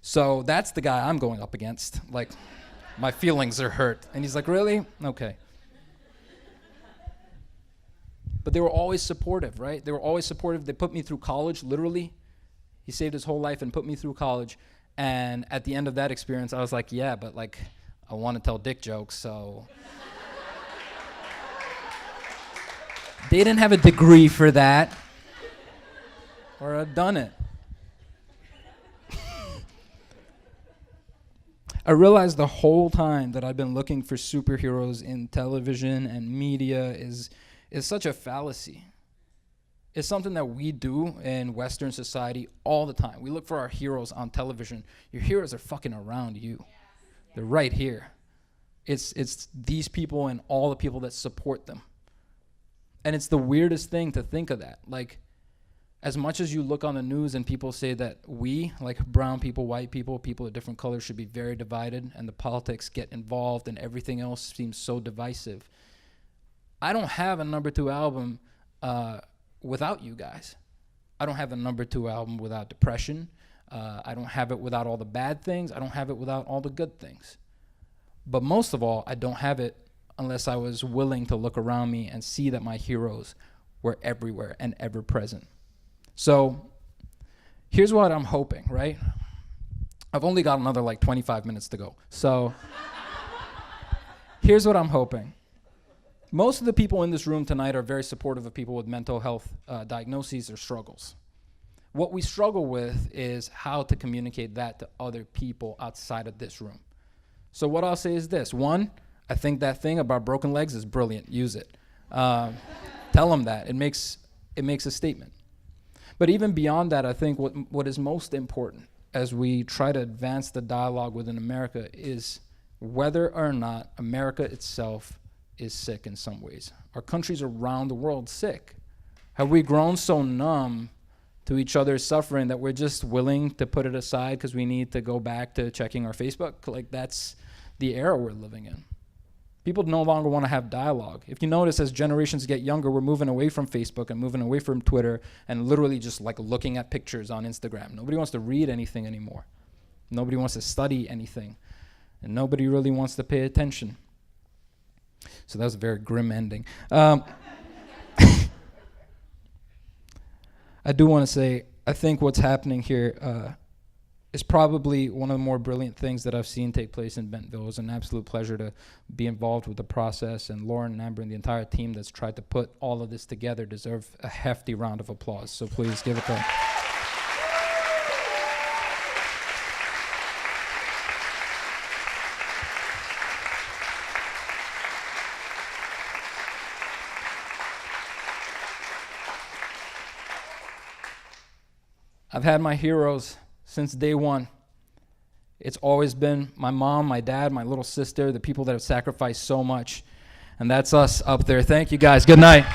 So that's the guy I'm going up against. Like, my feelings are hurt. And he's like, really? Okay. But they were always supportive, right? They were always supportive. They put me through college, literally. He saved his whole life and put me through college. And at the end of that experience, I was like, yeah, but like, I want to tell dick jokes, so. They didn't have a degree for that, or I'd done it. I realized the whole time that I've been looking for superheroes in television and media is such a fallacy. It's something that we do in Western society all the time. We look for our heroes on television. Your heroes are fucking around you. They're right here. It's these people and all the people that support them. And it's the weirdest thing to think of that. Like, as much as you look on the news and people say that we, like brown people, white people, people of different colors, should be very divided and the politics get involved and everything else seems so divisive, I don't have a number 2 album without you guys. I don't have a number 2 album without depression. I don't have it without all the bad things. I don't have it without all the good things. But most of all, I don't have it unless I was willing to look around me and see that my heroes were everywhere and ever present. So here's what I'm hoping, right? I've only got another like 25 minutes to go. So here's what I'm hoping. Most of the people in this room tonight are very supportive of people with mental health diagnoses or struggles. What we struggle with is how to communicate that to other people outside of this room. So what I'll say is this. 1, I think that thing about broken legs is brilliant. Use it. Tell them that. It makes a statement. But even beyond that, I think what is most important as we try to advance the dialogue within America is whether or not America itself is sick in some ways. Are countries around the world sick? Have we grown so numb to each other's suffering that we're just willing to put it aside because we need to go back to checking our Facebook? Like, that's the era we're living in. People no longer want to have dialogue. If you notice, as generations get younger, we're moving away from Facebook and moving away from Twitter and literally just like looking at pictures on Instagram. Nobody wants to read anything anymore. Nobody wants to study anything. And nobody really wants to pay attention. So that was a very grim ending. I do want to say, I think what's happening here is probably one of the more brilliant things that I've seen take place in Bentonville. It was an absolute pleasure to be involved with the process, and Lauren and Amber and the entire team that's tried to put all of this together deserve a hefty round of applause. So please give it to them. I've had my heroes since day one. It's always been my mom, my dad, my little sister, the people that have sacrificed so much. And that's us up there. Thank you guys. Good night.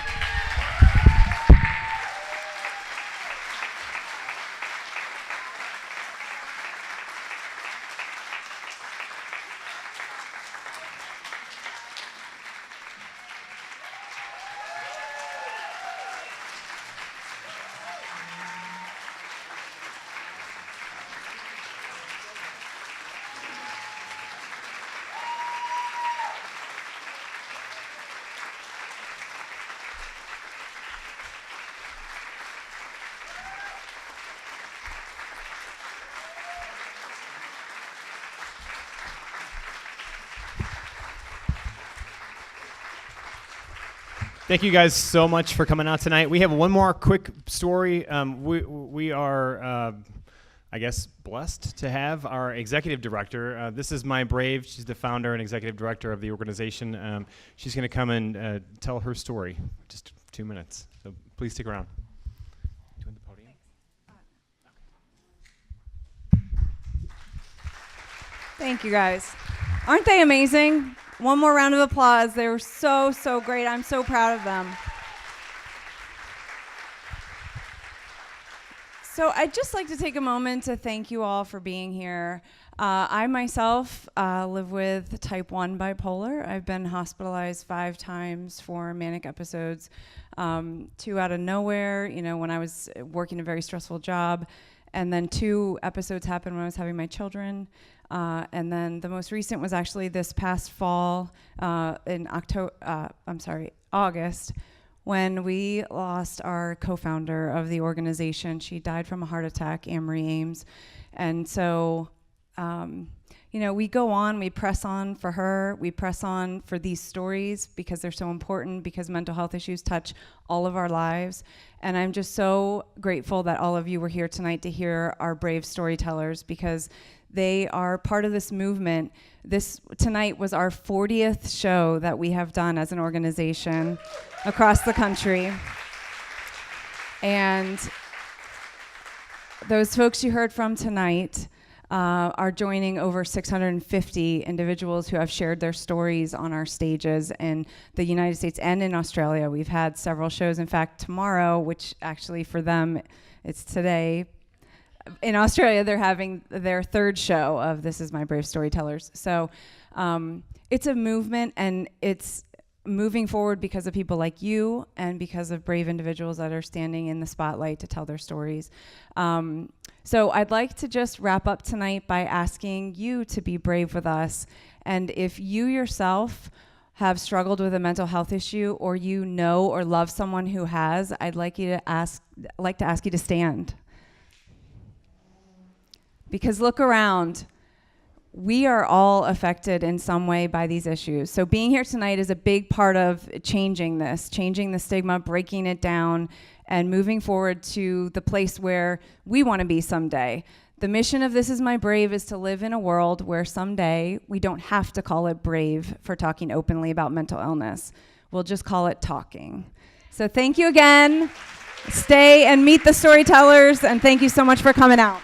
Thank you guys so much for coming out tonight. We have one more quick story. We are, I guess, blessed to have our executive director. This is Mai Brave. She's the founder and executive director of the organization. She's going to come and tell her story. Just 2 minutes. So please stick around. Doing the podium. Thank you, guys. Aren't they amazing? One more round of applause. They were so, so great. I'm so proud of them. So I'd just like to take a moment to thank you all for being here. I myself live with type 1 bipolar. I've been hospitalized 5 times for manic episodes, 2 out of nowhere, when I was working a very stressful job. And then 2 episodes happened when I was having my children. And then the most recent was actually this past fall in August, when we lost our co-founder of the organization. She died from a heart attack, Amory Ames. And so you know, we go on, we press on for her, we press on for these stories because they're so important, because mental health issues touch all of our lives. And I'm just so grateful that all of you were here tonight to hear our brave storytellers, because they are part of this movement. This tonight was our 40th show that we have done as an organization across the country. And those folks you heard from tonight are joining over 650 individuals who have shared their stories on our stages in the United States and in Australia. We've had several shows. In fact, tomorrow, which actually for them, it's today, in Australia, they're having their third show of This Is My Brave Storytellers. So it's a movement, and it's moving forward because of people like you and because of brave individuals that are standing in the spotlight to tell their stories. So I'd like to just wrap up tonight by asking you to be brave with us. And if you yourself have struggled with a mental health issue, or you know or love someone who has, I'd like to ask you to stand. Because look around. We are all affected in some way by these issues. So being here tonight is a big part of changing this, changing the stigma, breaking it down, and moving forward to the place where we want to be someday. The mission of This Is My Brave is to live in a world where someday we don't have to call it brave for talking openly about mental illness. We'll just call it talking. So thank you again. Stay and meet the storytellers, and thank you so much for coming out.